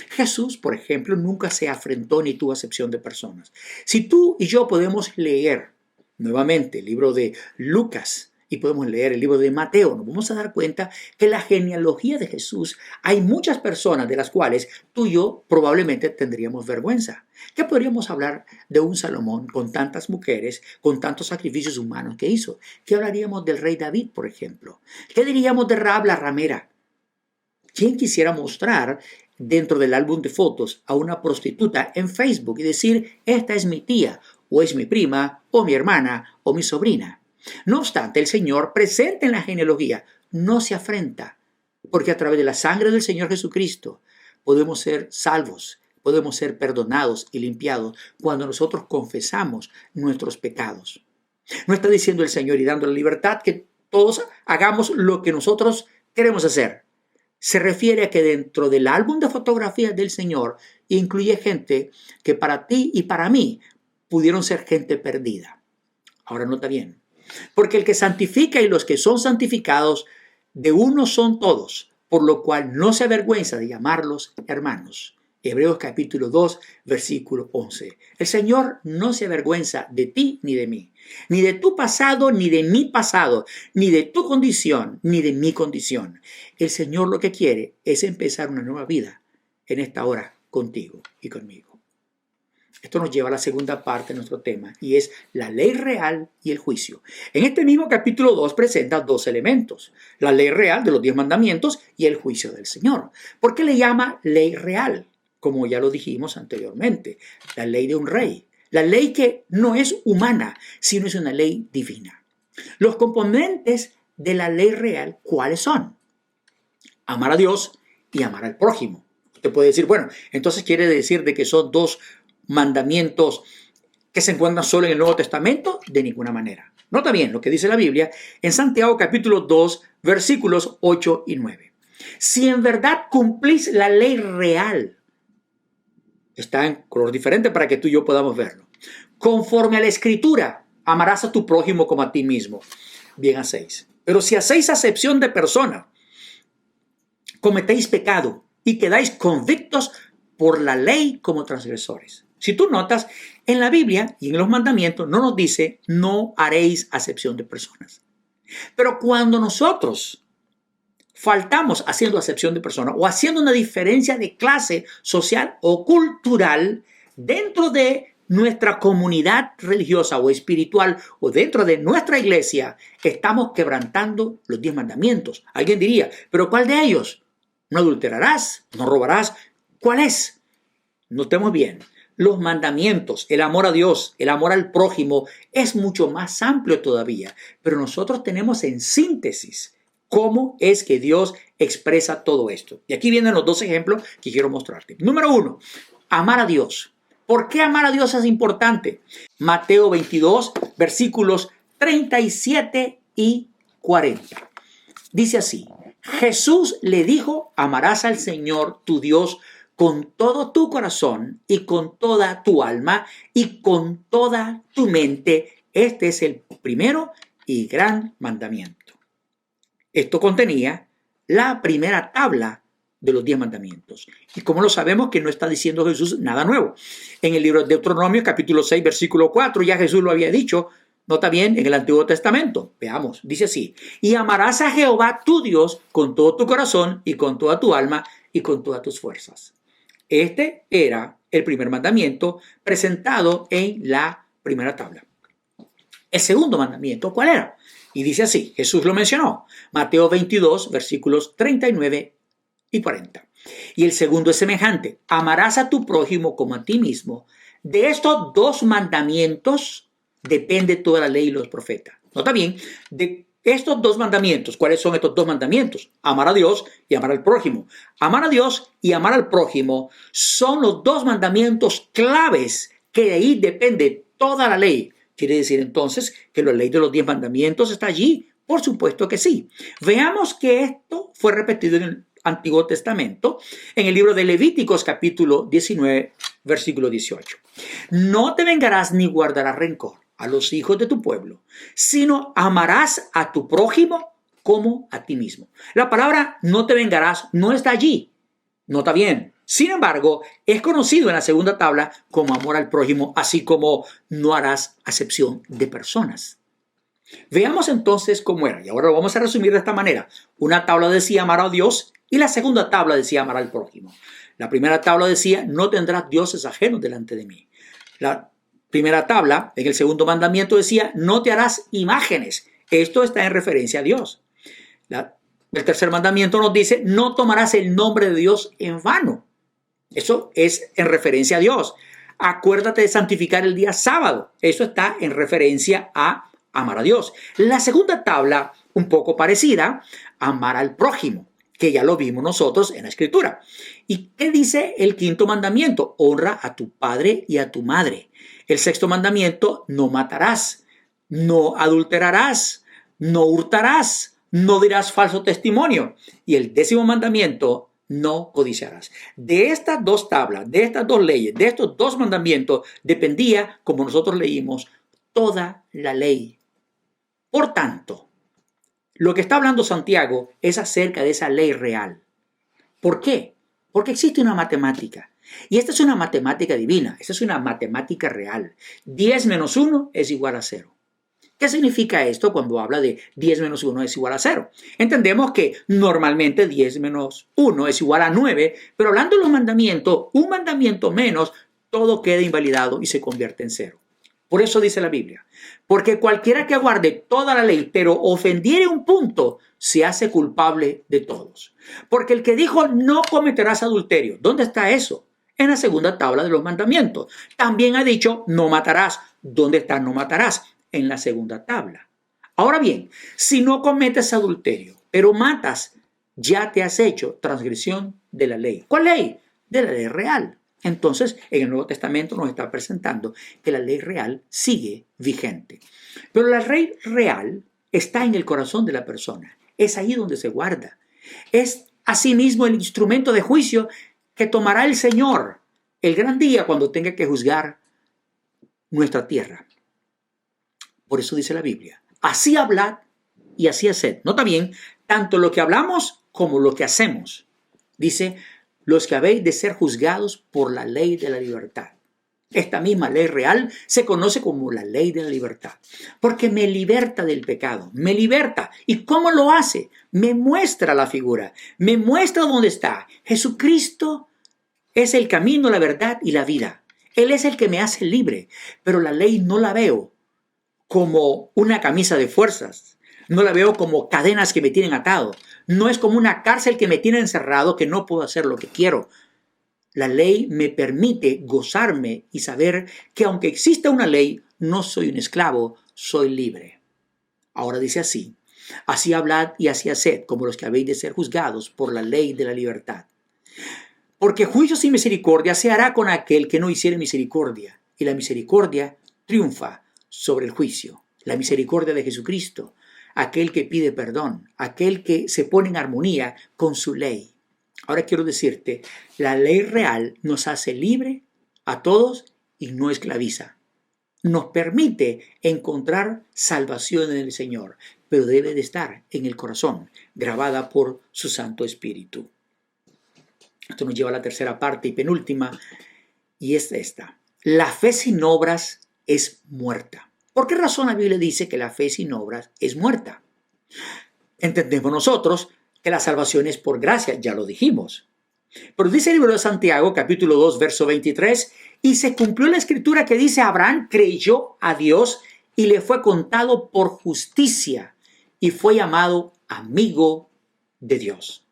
Jesús, por ejemplo, nunca se afrentó ni tuvo acepción de personas. Si tú y yo podemos leer nuevamente el libro de Lucas y podemos leer el libro de Mateo, nos vamos a dar cuenta que en la genealogía de Jesús hay muchas personas de las cuales tú y yo probablemente tendríamos vergüenza. ¿Qué podríamos hablar de un Salomón con tantas mujeres, con tantos sacrificios humanos que hizo? ¿Qué hablaríamos del rey David, por ejemplo? ¿Qué diríamos de Rahab la ramera? ¿Quién quisiera mostrar dentro del álbum de fotos a una prostituta en Facebook y decir, esta es mi tía, o es mi prima, o mi hermana, o mi sobrina. No obstante, el Señor presente en la genealogía no se afrenta, porque a través de la sangre del Señor Jesucristo podemos ser salvos, podemos ser perdonados y limpiados cuando nosotros confesamos nuestros pecados. No está diciendo el Señor y dando la libertad que todos hagamos lo que nosotros queremos hacer. Se refiere a que dentro del álbum de fotografías del Señor incluye gente que para ti y para mí pudieron ser gente perdida. Ahora nota bien, porque el que santifica y los que son santificados de uno son todos, por lo cual no se avergüenza de llamarlos hermanos. Hebreos capítulo 2, versículo 11. El Señor no se avergüenza de ti ni de mí, ni de tu pasado, ni de mi pasado, ni de tu condición, ni de mi condición. El Señor lo que quiere es empezar una nueva vida en esta hora contigo y conmigo. Esto nos lleva a la segunda parte de nuestro tema y es la ley real y el juicio. En este mismo capítulo 2 presenta dos elementos, la ley real de los 10 mandamientos y el juicio del Señor. ¿Por qué le llama ley real? Como ya lo dijimos anteriormente, la ley de un rey, la ley que no es humana, sino es una ley divina. Los componentes de la ley real, ¿cuáles son? Amar a Dios y amar al prójimo. Usted puede decir, bueno, entonces quiere decir de que son dos mandamientos que se encuentran solo en el Nuevo Testamento. De ninguna manera. Nota bien lo que dice la Biblia en Santiago capítulo 2, versículos 8 y 9. Si en verdad cumplís la ley real, está en color diferente para que tú y yo podamos verlo. Conforme a la Escritura, amarás a tu prójimo como a ti mismo. Bien hacéis. Pero si hacéis acepción de persona, cometéis pecado y quedáis convictos por la ley como transgresores. Si tú notas, en la Biblia y en los mandamientos no nos dice no haréis acepción de personas. Pero cuando nosotros faltamos haciendo acepción de persona o haciendo una diferencia de clase social o cultural dentro de nuestra comunidad religiosa o espiritual o dentro de nuestra iglesia, estamos quebrantando los 10 mandamientos. Alguien diría, ¿pero cuál de ellos? No adulterarás, no robarás. ¿Cuál es? Notemos bien, los mandamientos, el amor a Dios, el amor al prójimo es mucho más amplio todavía, pero nosotros tenemos en síntesis cómo es que Dios expresa todo esto. Y aquí vienen los dos ejemplos que quiero mostrarte. Número 1, amar a Dios. ¿Por qué amar a Dios es importante? Mateo 22, versículos 37 y 40. Dice así, Jesús le dijo, amarás al Señor tu Dios con todo tu corazón y con toda tu alma y con toda tu mente. Este es el primero y gran mandamiento. Esto contenía la primera tabla de los 10 mandamientos. Y como lo sabemos que no está diciendo Jesús nada nuevo. En el libro de Deuteronomio capítulo 6 versículo 4 ya Jesús lo había dicho. Nota bien, en el Antiguo Testamento. Veamos, dice así. Y amarás a Jehová tu Dios con todo tu corazón y con toda tu alma y con todas tus fuerzas. Este era el primer mandamiento presentado en la primera tabla. El segundo mandamiento, ¿cuál era? Y dice así, Jesús lo mencionó, Mateo 22, versículos 39 y 40. Y el segundo es semejante, amarás a tu prójimo como a ti mismo. De estos 2 mandamientos depende toda la ley y los profetas. Nota bien, de estos 2 mandamientos, ¿cuáles son estos 2 mandamientos? Amar a Dios y amar al prójimo. Amar a Dios y amar al prójimo son los 2 mandamientos claves que de ahí depende toda la ley. ¿Quiere decir entonces que la ley de los 10 mandamientos está allí? Por supuesto que sí. Veamos que esto fue repetido en el Antiguo Testamento, en el libro de Levíticos capítulo 19, versículo 18. No te vengarás ni guardarás rencor a los hijos de tu pueblo, sino amarás a tu prójimo como a ti mismo. La palabra no te vengarás no está allí. Nota bien. Sin embargo, es conocido en la segunda tabla como amor al prójimo, así como no harás acepción de personas. Veamos entonces cómo era. Y ahora lo vamos a resumir de esta manera. Una tabla decía amar a Dios y la segunda tabla decía amar al prójimo. La primera tabla decía no tendrás dioses ajenos delante de mí. La primera tabla, en el segundo mandamiento, decía no te harás imágenes. Esto está en referencia a Dios. El tercer mandamiento nos dice no tomarás el nombre de Dios en vano. Eso es en referencia a Dios. acuérdate de santificar el día sábado. Eso está en referencia a amar a Dios. La segunda tabla, un poco parecida, amar al prójimo, que ya lo vimos nosotros en la Escritura. ¿Y qué dice el quinto mandamiento? Honra a tu padre y a tu madre. El sexto mandamiento, no matarás, no adulterarás, no hurtarás, no dirás falso testimonio. Y el 10º mandamiento, no codiciarás. De estas dos tablas, de estas dos leyes, de estos dos mandamientos, dependía, como nosotros leímos, toda la ley. Por tanto, lo que está hablando Santiago es acerca de esa ley real. ¿Por qué? Porque existe una matemática. Y esta es una matemática divina. Esta es una matemática real. 10 menos 1 es igual a 0. ¿Qué significa esto cuando habla de 10 menos 1 es igual a 0? Entendemos que normalmente 10 menos 1 es igual a 9, pero hablando de los mandamientos, un mandamiento menos, todo queda invalidado y se convierte en 0. Por eso dice la Biblia, porque cualquiera que aguarde toda la ley, pero ofendiere un punto, se hace culpable de todos. Porque el que dijo, no cometerás adulterio, ¿dónde está eso? En la segunda tabla de los mandamientos. También ha dicho, no matarás. ¿Dónde está no matarás? En la segunda tabla. Ahora bien, si no cometes adulterio, pero matas, ya te has hecho transgresión de la ley. ¿Cuál ley? De la ley real. Entonces, en el Nuevo Testamento nos está presentando que la ley real sigue vigente. Pero la ley real está en el corazón de la persona. Es ahí donde se guarda. Es asimismo el instrumento de juicio que tomará el Señor el gran día cuando tenga que juzgar nuestra tierra. Por eso dice la Biblia, así hablad y así haced. Nota bien, tanto lo que hablamos como lo que hacemos. Dice, los que habéis de ser juzgados por la ley de la libertad. Esta misma ley real se conoce como la ley de la libertad, porque me liberta del pecado, me liberta. ¿Y cómo lo hace? Me muestra la figura, me muestra dónde está. Jesucristo es el camino, la verdad y la vida. Él es el que me hace libre, pero la ley no la veo como una camisa de fuerzas, no la veo como cadenas que me tienen atado, no es como una cárcel que me tiene encerrado que no puedo hacer lo que quiero. La ley me permite gozarme y saber que aunque exista una ley, no soy un esclavo, soy libre. Ahora dice así, así hablad y así haced, como los que habéis de ser juzgados por la ley de la libertad. Porque juicio sin misericordia se hará con aquel que no hiciere misericordia, y la misericordia triunfa sobre el juicio. La misericordia de Jesucristo, aquel que pide perdón, aquel que se pone en armonía con su ley. Ahora quiero decirte, la ley real nos hace libre a todos y no esclaviza. Nos permite encontrar salvación en el Señor, pero debe de estar en el corazón, grabada por su Santo Espíritu. Esto nos lleva a la tercera parte y penúltima, y es esta. La fe sin obras es muerta. ¿Por qué razón la Biblia dice que la fe sin obras es muerta? Entendemos nosotros que la salvación es por gracia, ya lo dijimos. Pero dice el libro de Santiago, capítulo 2, verso 23, y se cumplió la escritura que dice, Abraham creyó a Dios y le fue contado por justicia y fue llamado amigo de Dios.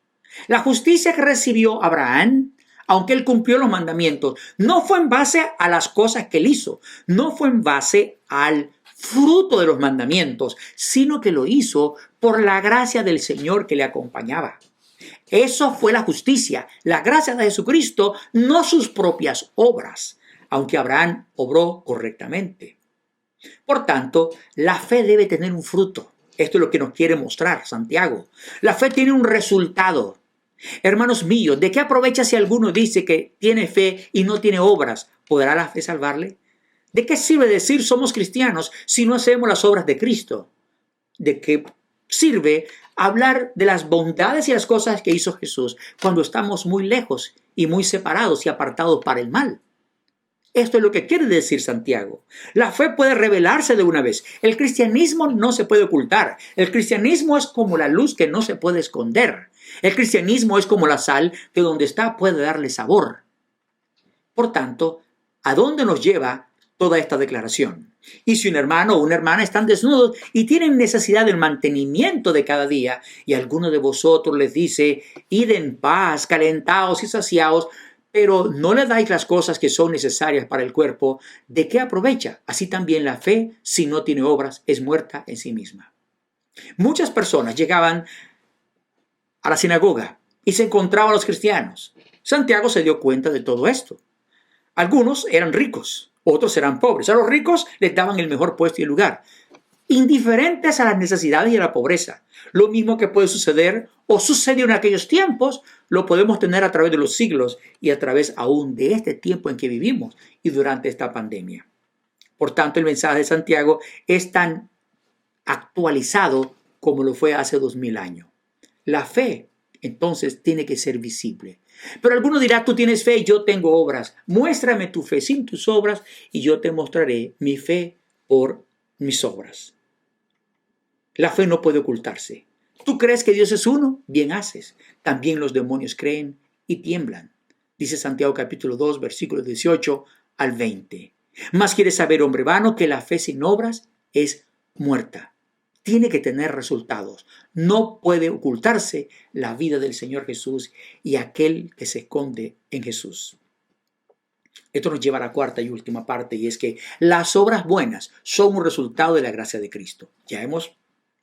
La justicia que recibió Abraham, aunque él cumplió los mandamientos, no fue en base a las cosas que él hizo, no fue en base al fruto de los mandamientos, sino que lo hizo por la gracia del Señor que le acompañaba. Eso fue la justicia, la gracia de Jesucristo, no sus propias obras, aunque Abraham obró correctamente. Por tanto, la fe debe tener un fruto. Esto es lo que nos quiere mostrar Santiago. La fe tiene un resultado. Hermanos míos, ¿de qué aprovecha si alguno dice que tiene fe y no tiene obras? ¿Podrá la fe salvarle? ¿De qué sirve decir somos cristianos si no hacemos las obras de Cristo? ¿De qué sirve hablar de las bondades y las cosas que hizo Jesús cuando estamos muy lejos y muy separados y apartados para el mal? Esto es lo que quiere decir Santiago. La fe puede revelarse de una vez. El cristianismo no se puede ocultar. El cristianismo es como la luz que no se puede esconder. El cristianismo es como la sal que donde está puede darle sabor. Por tanto, ¿a dónde nos lleva toda esta declaración? Y si un hermano o una hermana están desnudos y tienen necesidad del mantenimiento de cada día, y alguno de vosotros les dice, id en paz, calentaos y saciaos, pero no le dais las cosas que son necesarias para el cuerpo, ¿de qué aprovecha? Así también la fe, si no tiene obras, es muerta en sí misma. Muchas personas llegaban a la sinagoga y se encontraban los cristianos. Santiago se dio cuenta de todo esto. Algunos eran ricos, otros eran pobres. A los ricos les daban el mejor puesto y el lugar, indiferentes a las necesidades y a la pobreza. Lo mismo que puede suceder o sucedió en aquellos tiempos, lo podemos tener a través de los siglos y a través aún de este tiempo en que vivimos y durante esta pandemia. Por tanto, el mensaje de Santiago es tan actualizado como lo fue hace 2000 años. La fe, entonces, tiene que ser visible. Pero alguno dirá, tú tienes fe y yo tengo obras. Muéstrame tu fe sin tus obras y yo te mostraré mi fe por mis obras. La fe no puede ocultarse. ¿Tú crees que Dios es uno? Bien haces. También los demonios creen y tiemblan. Dice Santiago capítulo 2, versículos 18 al 20. Más quieres saber, hombre vano, que la fe sin obras es muerta. Tiene que tener resultados. No puede ocultarse la vida del Señor Jesús y aquel que se esconde en Jesús. Esto nos lleva a la cuarta y última parte, y es que las obras buenas son un resultado de la gracia de Cristo. Ya hemos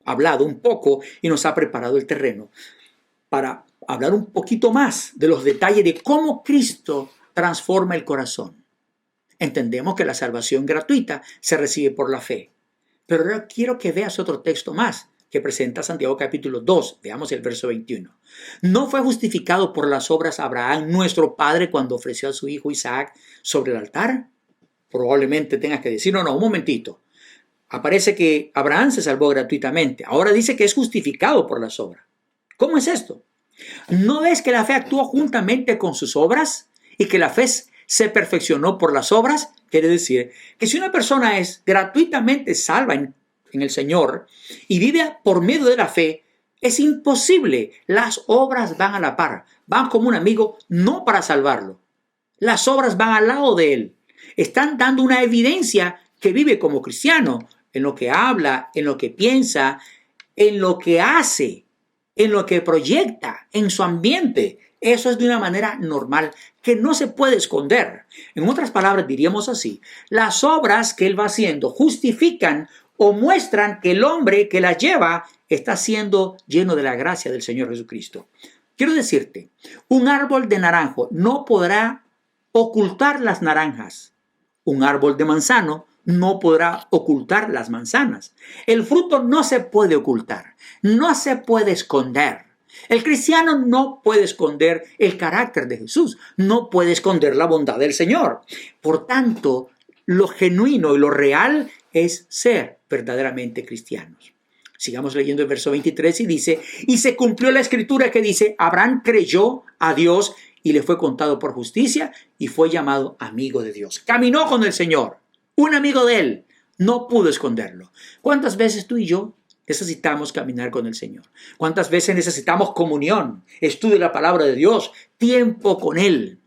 hablado un poco y nos ha preparado el terreno para hablar un poquito más de los detalles de cómo Cristo transforma el corazón. Entendemos que la salvación gratuita se recibe por la fe. Pero ahora quiero que veas otro texto más que presenta Santiago capítulo 2. Veamos el verso 21. ¿No fue justificado por las obras Abraham, nuestro padre, cuando ofreció a su hijo Isaac sobre el altar? Probablemente tengas que decir, no, un momentito. Aparece que Abraham se salvó gratuitamente. Ahora dice que es justificado por las obras. ¿Cómo es esto? ¿No ves que la fe actuó juntamente con sus obras y que la fe se perfeccionó por las obras? Quiere decir que si una persona es gratuitamente salva en el Señor y vive por medio de la fe, es imposible. Las obras van a la par, van como un amigo, no para salvarlo. Las obras van al lado de él. Están dando una evidencia que vive como cristiano, en lo que habla, en lo que piensa, en lo que hace, en lo que proyecta, en su ambiente. Eso es de una manera normal que no se puede esconder. En otras palabras, diríamos así, las obras que él va haciendo justifican o muestran que el hombre que las lleva está siendo lleno de la gracia del Señor Jesucristo. Quiero decirte, un árbol de naranjo no podrá ocultar las naranjas. Un árbol de manzano no podrá ocultar las manzanas. El fruto no se puede ocultar, no se puede esconder. El cristiano no puede esconder el carácter de Jesús, no puede esconder la bondad del Señor. Por tanto, lo genuino y lo real es ser verdaderamente cristianos. Sigamos leyendo el verso 23 y dice, y se cumplió la escritura que dice, Abraham creyó a Dios y le fue contado por justicia y fue llamado amigo de Dios. Caminó con el Señor, un amigo de él, no pudo esconderlo. ¿Cuántas veces tú y yo necesitamos caminar con el Señor? ¿Cuántas veces necesitamos comunión, estudio de la palabra de Dios, tiempo con Él?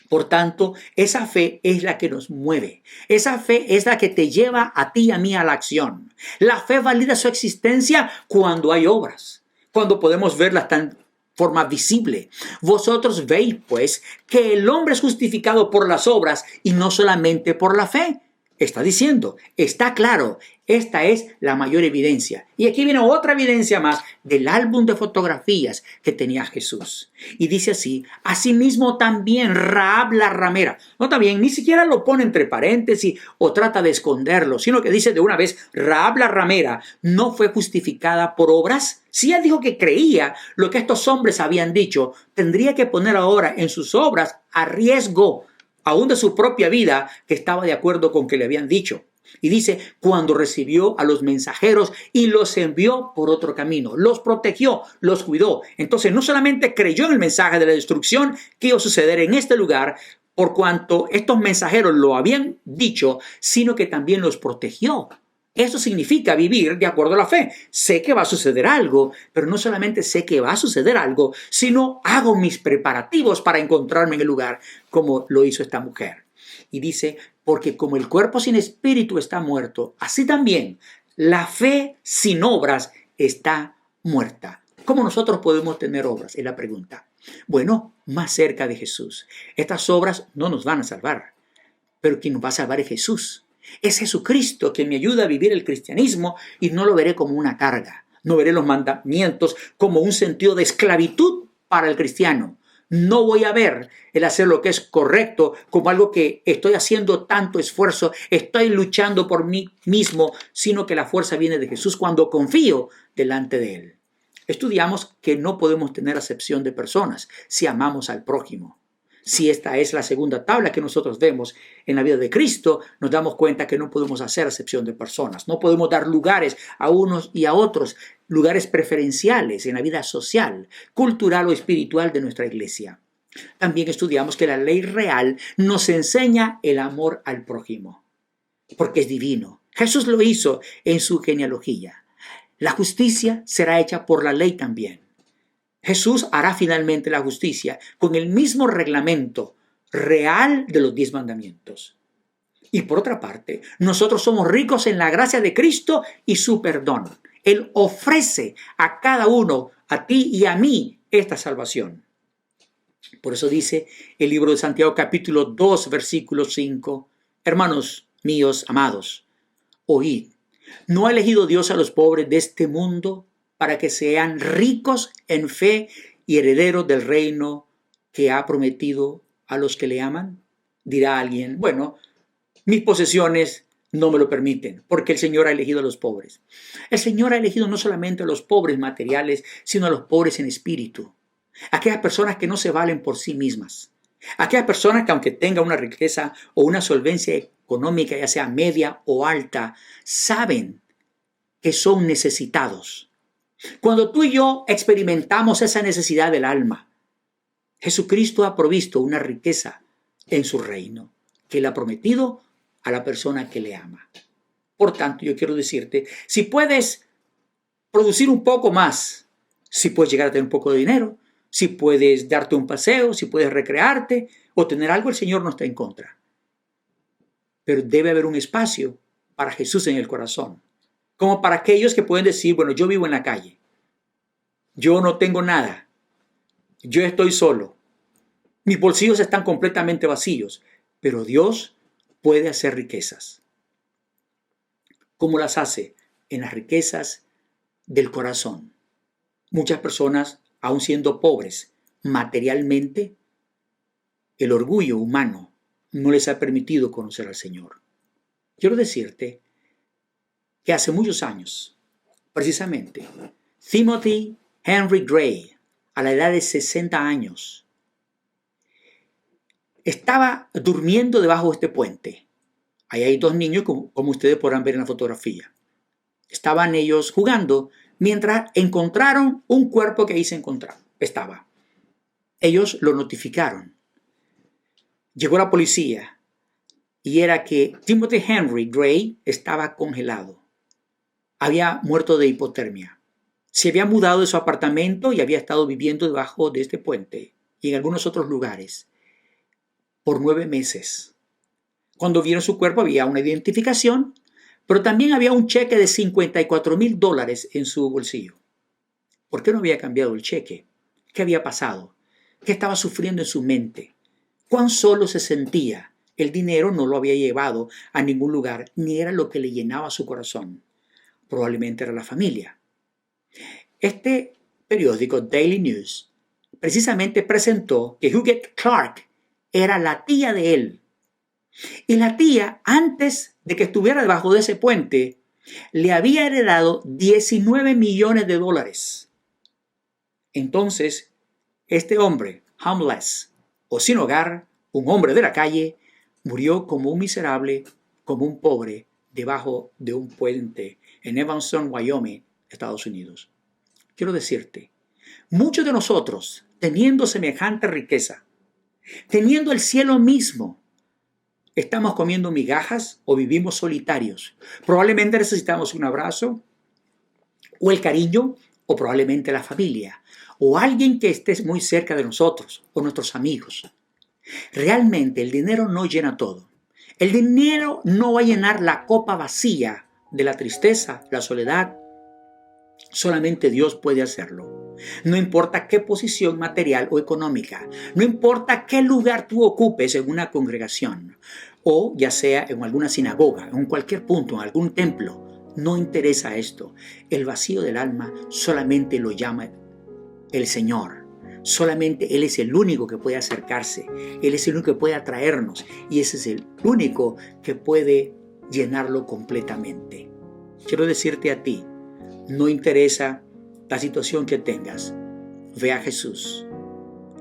Por tanto, esa fe es la que nos mueve. Esa fe es la que te lleva a ti y a mí a la acción. La fe valida su existencia cuando hay obras, cuando podemos verlas tan forma visible. Vosotros veis, pues, que el hombre es justificado por las obras y no solamente por la fe. Está diciendo, está claro, esta es la mayor evidencia. Y aquí viene otra evidencia más del álbum de fotografías que tenía Jesús. Y dice así, asimismo también Rahab la ramera. Nota bien, ni siquiera lo pone entre paréntesis o trata de esconderlo, sino que dice de una vez, Rahab la ramera no fue justificada por obras. Si él dijo que creía lo que estos hombres habían dicho, tendría que poner ahora en sus obras a riesgo aún de su propia vida, que estaba de acuerdo con que le habían dicho. Y dice, cuando recibió a los mensajeros y los envió por otro camino, los protegió, los cuidó. Entonces no solamente creyó en el mensaje de la destrucción que iba a suceder en este lugar, por cuanto estos mensajeros lo habían dicho, sino que también los protegió. Eso significa vivir de acuerdo a la fe. Sé que va a suceder algo, pero no solamente sé que va a suceder algo, sino hago mis preparativos para encontrarme en el lugar, como lo hizo esta mujer. Y dice, porque como el cuerpo sin espíritu está muerto, así también la fe sin obras está muerta. ¿Cómo nosotros podemos tener obras? Es la pregunta. Bueno, más cerca de Jesús. Estas obras no nos van a salvar, pero quien nos va a salvar es Jesús. Es Jesucristo quien me ayuda a vivir el cristianismo y no lo veré como una carga. No veré los mandamientos como un sentido de esclavitud para el cristiano. No voy a ver el hacer lo que es correcto como algo que estoy haciendo tanto esfuerzo, estoy luchando por mí mismo, sino que la fuerza viene de Jesús cuando confío delante de Él. Estudiamos que no podemos tener acepción de personas si amamos al prójimo. Si esta es la segunda tabla que nosotros vemos en la vida de Cristo, nos damos cuenta que no podemos hacer acepción de personas. No podemos dar lugares a unos y a otros, lugares preferenciales en la vida social, cultural o espiritual de nuestra iglesia. También estudiamos que la ley real nos enseña el amor al prójimo, porque es divino. Jesús lo hizo en su genealogía. La justicia será hecha por la ley también. Jesús hará finalmente la justicia con el mismo reglamento real de los 10 mandamientos. Y por otra parte, nosotros somos ricos en la gracia de Cristo y su perdón. Él ofrece a cada uno, a ti y a mí, esta salvación. Por eso dice el libro de Santiago capítulo 2, versículo 5. Hermanos míos, amados, oíd, ¿no ha elegido Dios a los pobres de este mundo para que sean ricos en fe y herederos del reino que ha prometido a los que le aman? Dirá alguien, bueno, mis posesiones no me lo permiten, porque el Señor ha elegido a los pobres. El Señor ha elegido no solamente a los pobres materiales, sino a los pobres en espíritu. Aquellas personas que no se valen por sí mismas. Aquellas personas que aunque tengan una riqueza o una solvencia económica, ya sea media o alta, saben que son necesitados. Cuando tú y yo experimentamos esa necesidad del alma, Jesucristo ha provisto una riqueza en su reino que Él ha prometido a la persona que le ama. Por tanto, yo quiero decirte, si puedes producir un poco más, si puedes llegar a tener un poco de dinero, si puedes darte un paseo, si puedes recrearte o tener algo, el Señor no está en contra. Pero debe haber un espacio para Jesús en el corazón. Como para aquellos que pueden decir, bueno, yo vivo en la calle. Yo no tengo nada. Yo estoy solo. Mis bolsillos están completamente vacíos. Pero Dios puede hacer riquezas. ¿Cómo las hace? En las riquezas del corazón. Muchas personas, aun siendo pobres materialmente, el orgullo humano no les ha permitido conocer al Señor. Quiero decirte que hace muchos años, precisamente, Timothy Henry Gray, a la edad de 60 años, estaba durmiendo debajo de este puente. Ahí hay 2 niños, como ustedes podrán ver en la fotografía. Estaban ellos jugando mientras encontraron un cuerpo que ahí se encontraba. Ellos lo notificaron. Llegó la policía y era que Timothy Henry Gray estaba congelado. Había muerto de hipotermia. Se había mudado de su apartamento y había estado viviendo debajo de este puente y en algunos otros lugares por 9 meses. Cuando vieron su cuerpo había una identificación, pero también había un cheque de $54,000 en su bolsillo. ¿Por qué no había cambiado el cheque? ¿Qué había pasado? ¿Qué estaba sufriendo en su mente? ¿Cuán solo se sentía? El dinero no lo había llevado a ningún lugar, ni era lo que le llenaba su corazón. Probablemente era la familia. Este periódico, Daily News, precisamente presentó que Huguette Clark era la tía de él. Y la tía, antes de que estuviera debajo de ese puente, le había heredado $19 millones. Entonces, este hombre, homeless o sin hogar, un hombre de la calle, murió como un miserable, como un pobre, debajo de un puente en Evanston, Wyoming, Estados Unidos. Quiero decirte, muchos de nosotros, teniendo semejante riqueza, teniendo el cielo mismo, estamos comiendo migajas o vivimos solitarios. Probablemente necesitamos un abrazo o el cariño o probablemente la familia o alguien que esté muy cerca de nosotros o nuestros amigos. Realmente el dinero no llena todo. El dinero no va a llenar la copa vacía de la tristeza, la soledad. Solamente Dios puede hacerlo. No importa qué posición material o económica, no importa qué lugar tú ocupes en una congregación, o ya sea en alguna sinagoga, en cualquier punto, en algún templo, no interesa esto. El vacío del alma solamente lo llama el Señor. Solamente Él es el único que puede acercarse. Él es el único que puede atraernos. Y ese es el único que puede llenarlo completamente. Quiero decirte a ti, no interesa la situación que tengas. Ve a Jesús.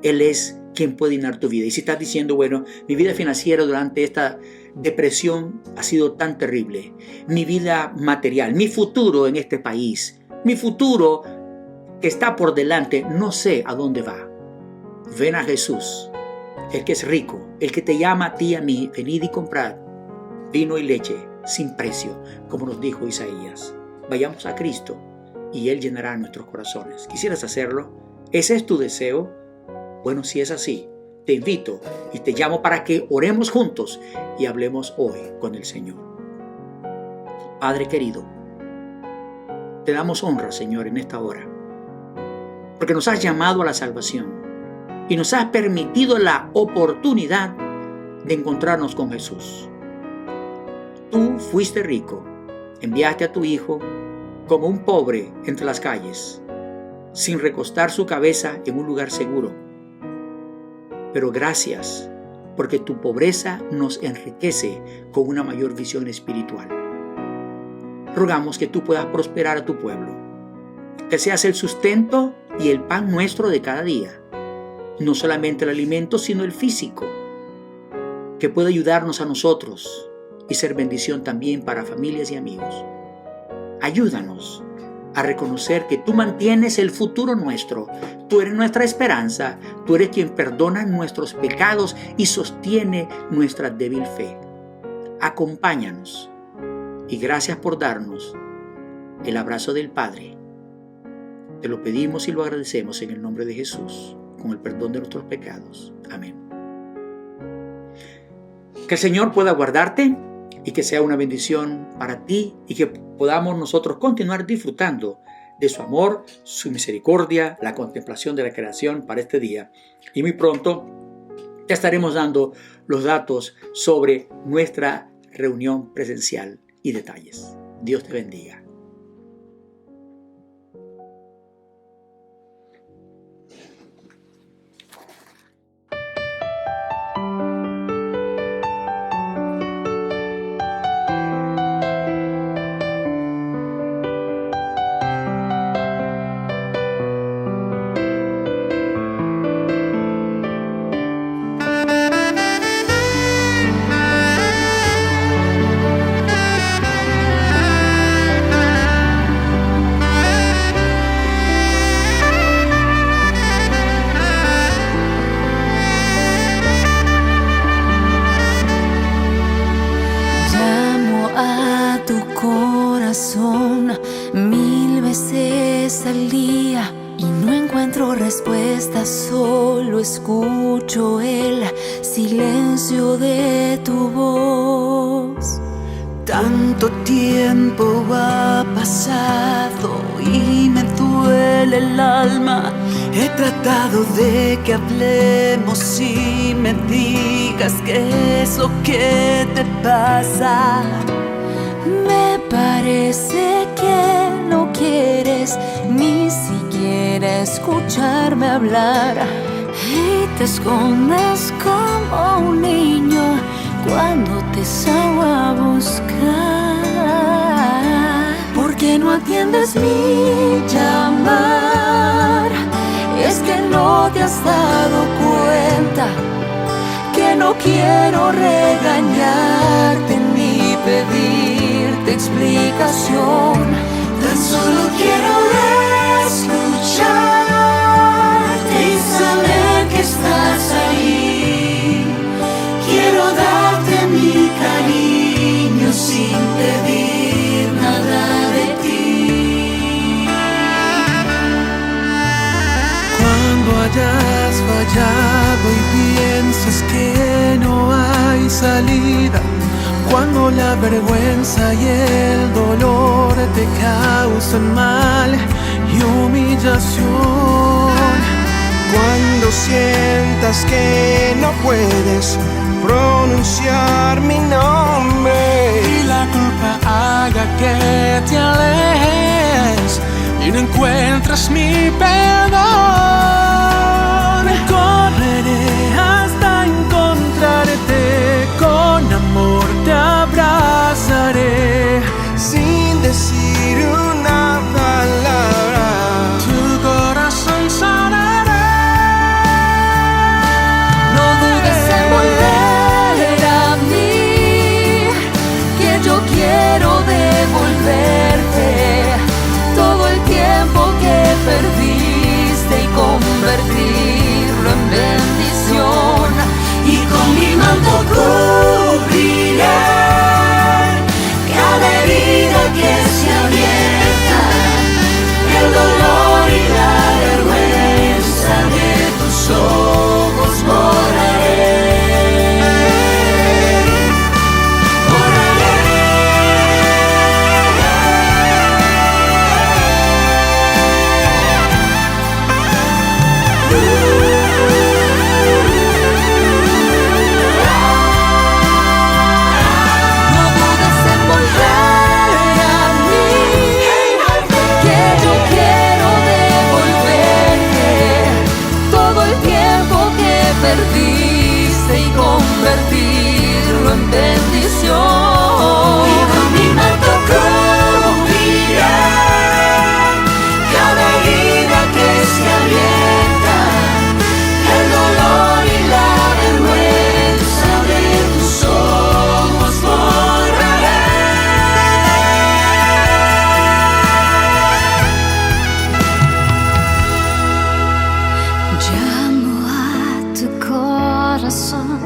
Él es quien puede llenar tu vida. Y si estás diciendo, bueno, mi vida financiera durante esta depresión ha sido tan terrible. Mi vida material, mi futuro en este país, mi futuro que está por delante, no sé a dónde va. Ven a Jesús, el que es rico, el que te llama a ti y a mí, venid y comprad vino y leche sin precio, como nos dijo Isaías. Vayamos a Cristo y Él llenará nuestros corazones. ¿Quisieras hacerlo? ¿Ese es tu deseo? Bueno, si es así, te invito y te llamo para que oremos juntos y hablemos hoy con el Señor. Padre querido, te damos honra, Señor, en esta hora, porque nos has llamado a la salvación y nos has permitido la oportunidad de encontrarnos con Jesús. Tú fuiste rico, enviaste a tu Hijo como un pobre entre las calles, sin recostar su cabeza en un lugar seguro. Pero gracias, porque tu pobreza nos enriquece con una mayor visión espiritual. Rogamos que tú puedas prosperar a tu pueblo, que seas el sustento y el pan nuestro de cada día, no solamente el alimento, sino el físico, que pueda ayudarnos a nosotros y ser bendición también para familias y amigos. Ayúdanos a reconocer que tú mantienes el futuro nuestro. Tú eres nuestra esperanza. Tú eres quien perdona nuestros pecados y sostiene nuestra débil fe. Acompáñanos y gracias por darnos el abrazo del Padre. Te lo pedimos y lo agradecemos en el nombre de Jesús, con el perdón de nuestros pecados. Amén. Que el Señor pueda guardarte y que sea una bendición para ti y que podamos nosotros continuar disfrutando de su amor, su misericordia, la contemplación de la creación para este día. Y muy pronto te estaremos dando los datos sobre nuestra reunión presencial y detalles. Dios te bendiga. Mil veces al día y no encuentro respuesta, solo escucho el silencio de tu voz. Tanto tiempo ha pasado y me duele el alma. He tratado de que hablemos y me digas qué es lo que te pasa. Me parece que no quieres ni siquiera escucharme hablar y te escondes como un niño cuando te salgo a buscar. ¿Por qué no atiendes mi llamar? Es que no te has dado cuenta que no quiero regañarte ni pedirte explicación. Tan solo quiero escucharte y saber que estás ahí. Quiero darte mi cariño sin pedir nada de ti. Cuando hayas fallado y pienses que no hay salida, Cuando la vergüenza y el dolor te causan mal y humillación. Cuando sientas que no puedes pronunciar mi nombre y la culpa haga que te alejes y no encuentres mi perdón, correré hasta encontrarte, con amor te abrazaré sin decir una palabra. Tu corazón sanará. No dudes en volver a mí, que yo quiero devolverte todo el tiempo que perdiste y convertirlo en bendición. Y con mi manto cubriré cada herida que se abierta, el dolor y la vergüenza de tus ojos borraré. Perdiste y convertirlo en bendición. Y con mi manto cubriré cada herida que se abierta, el dolor y la vergüenza de tus ojos borraré. Llamo a tu corazón,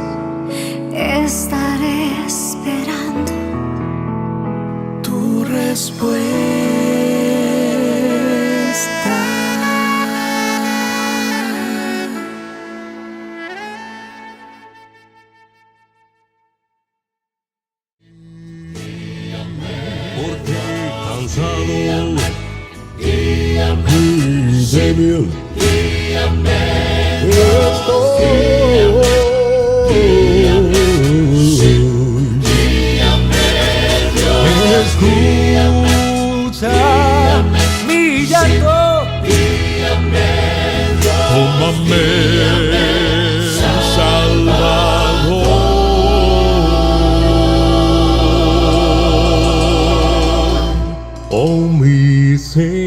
estaré esperando tu respuesta. Porque cansado y débil escucha mi llanto, tómame, Salvador, oh mi Señor.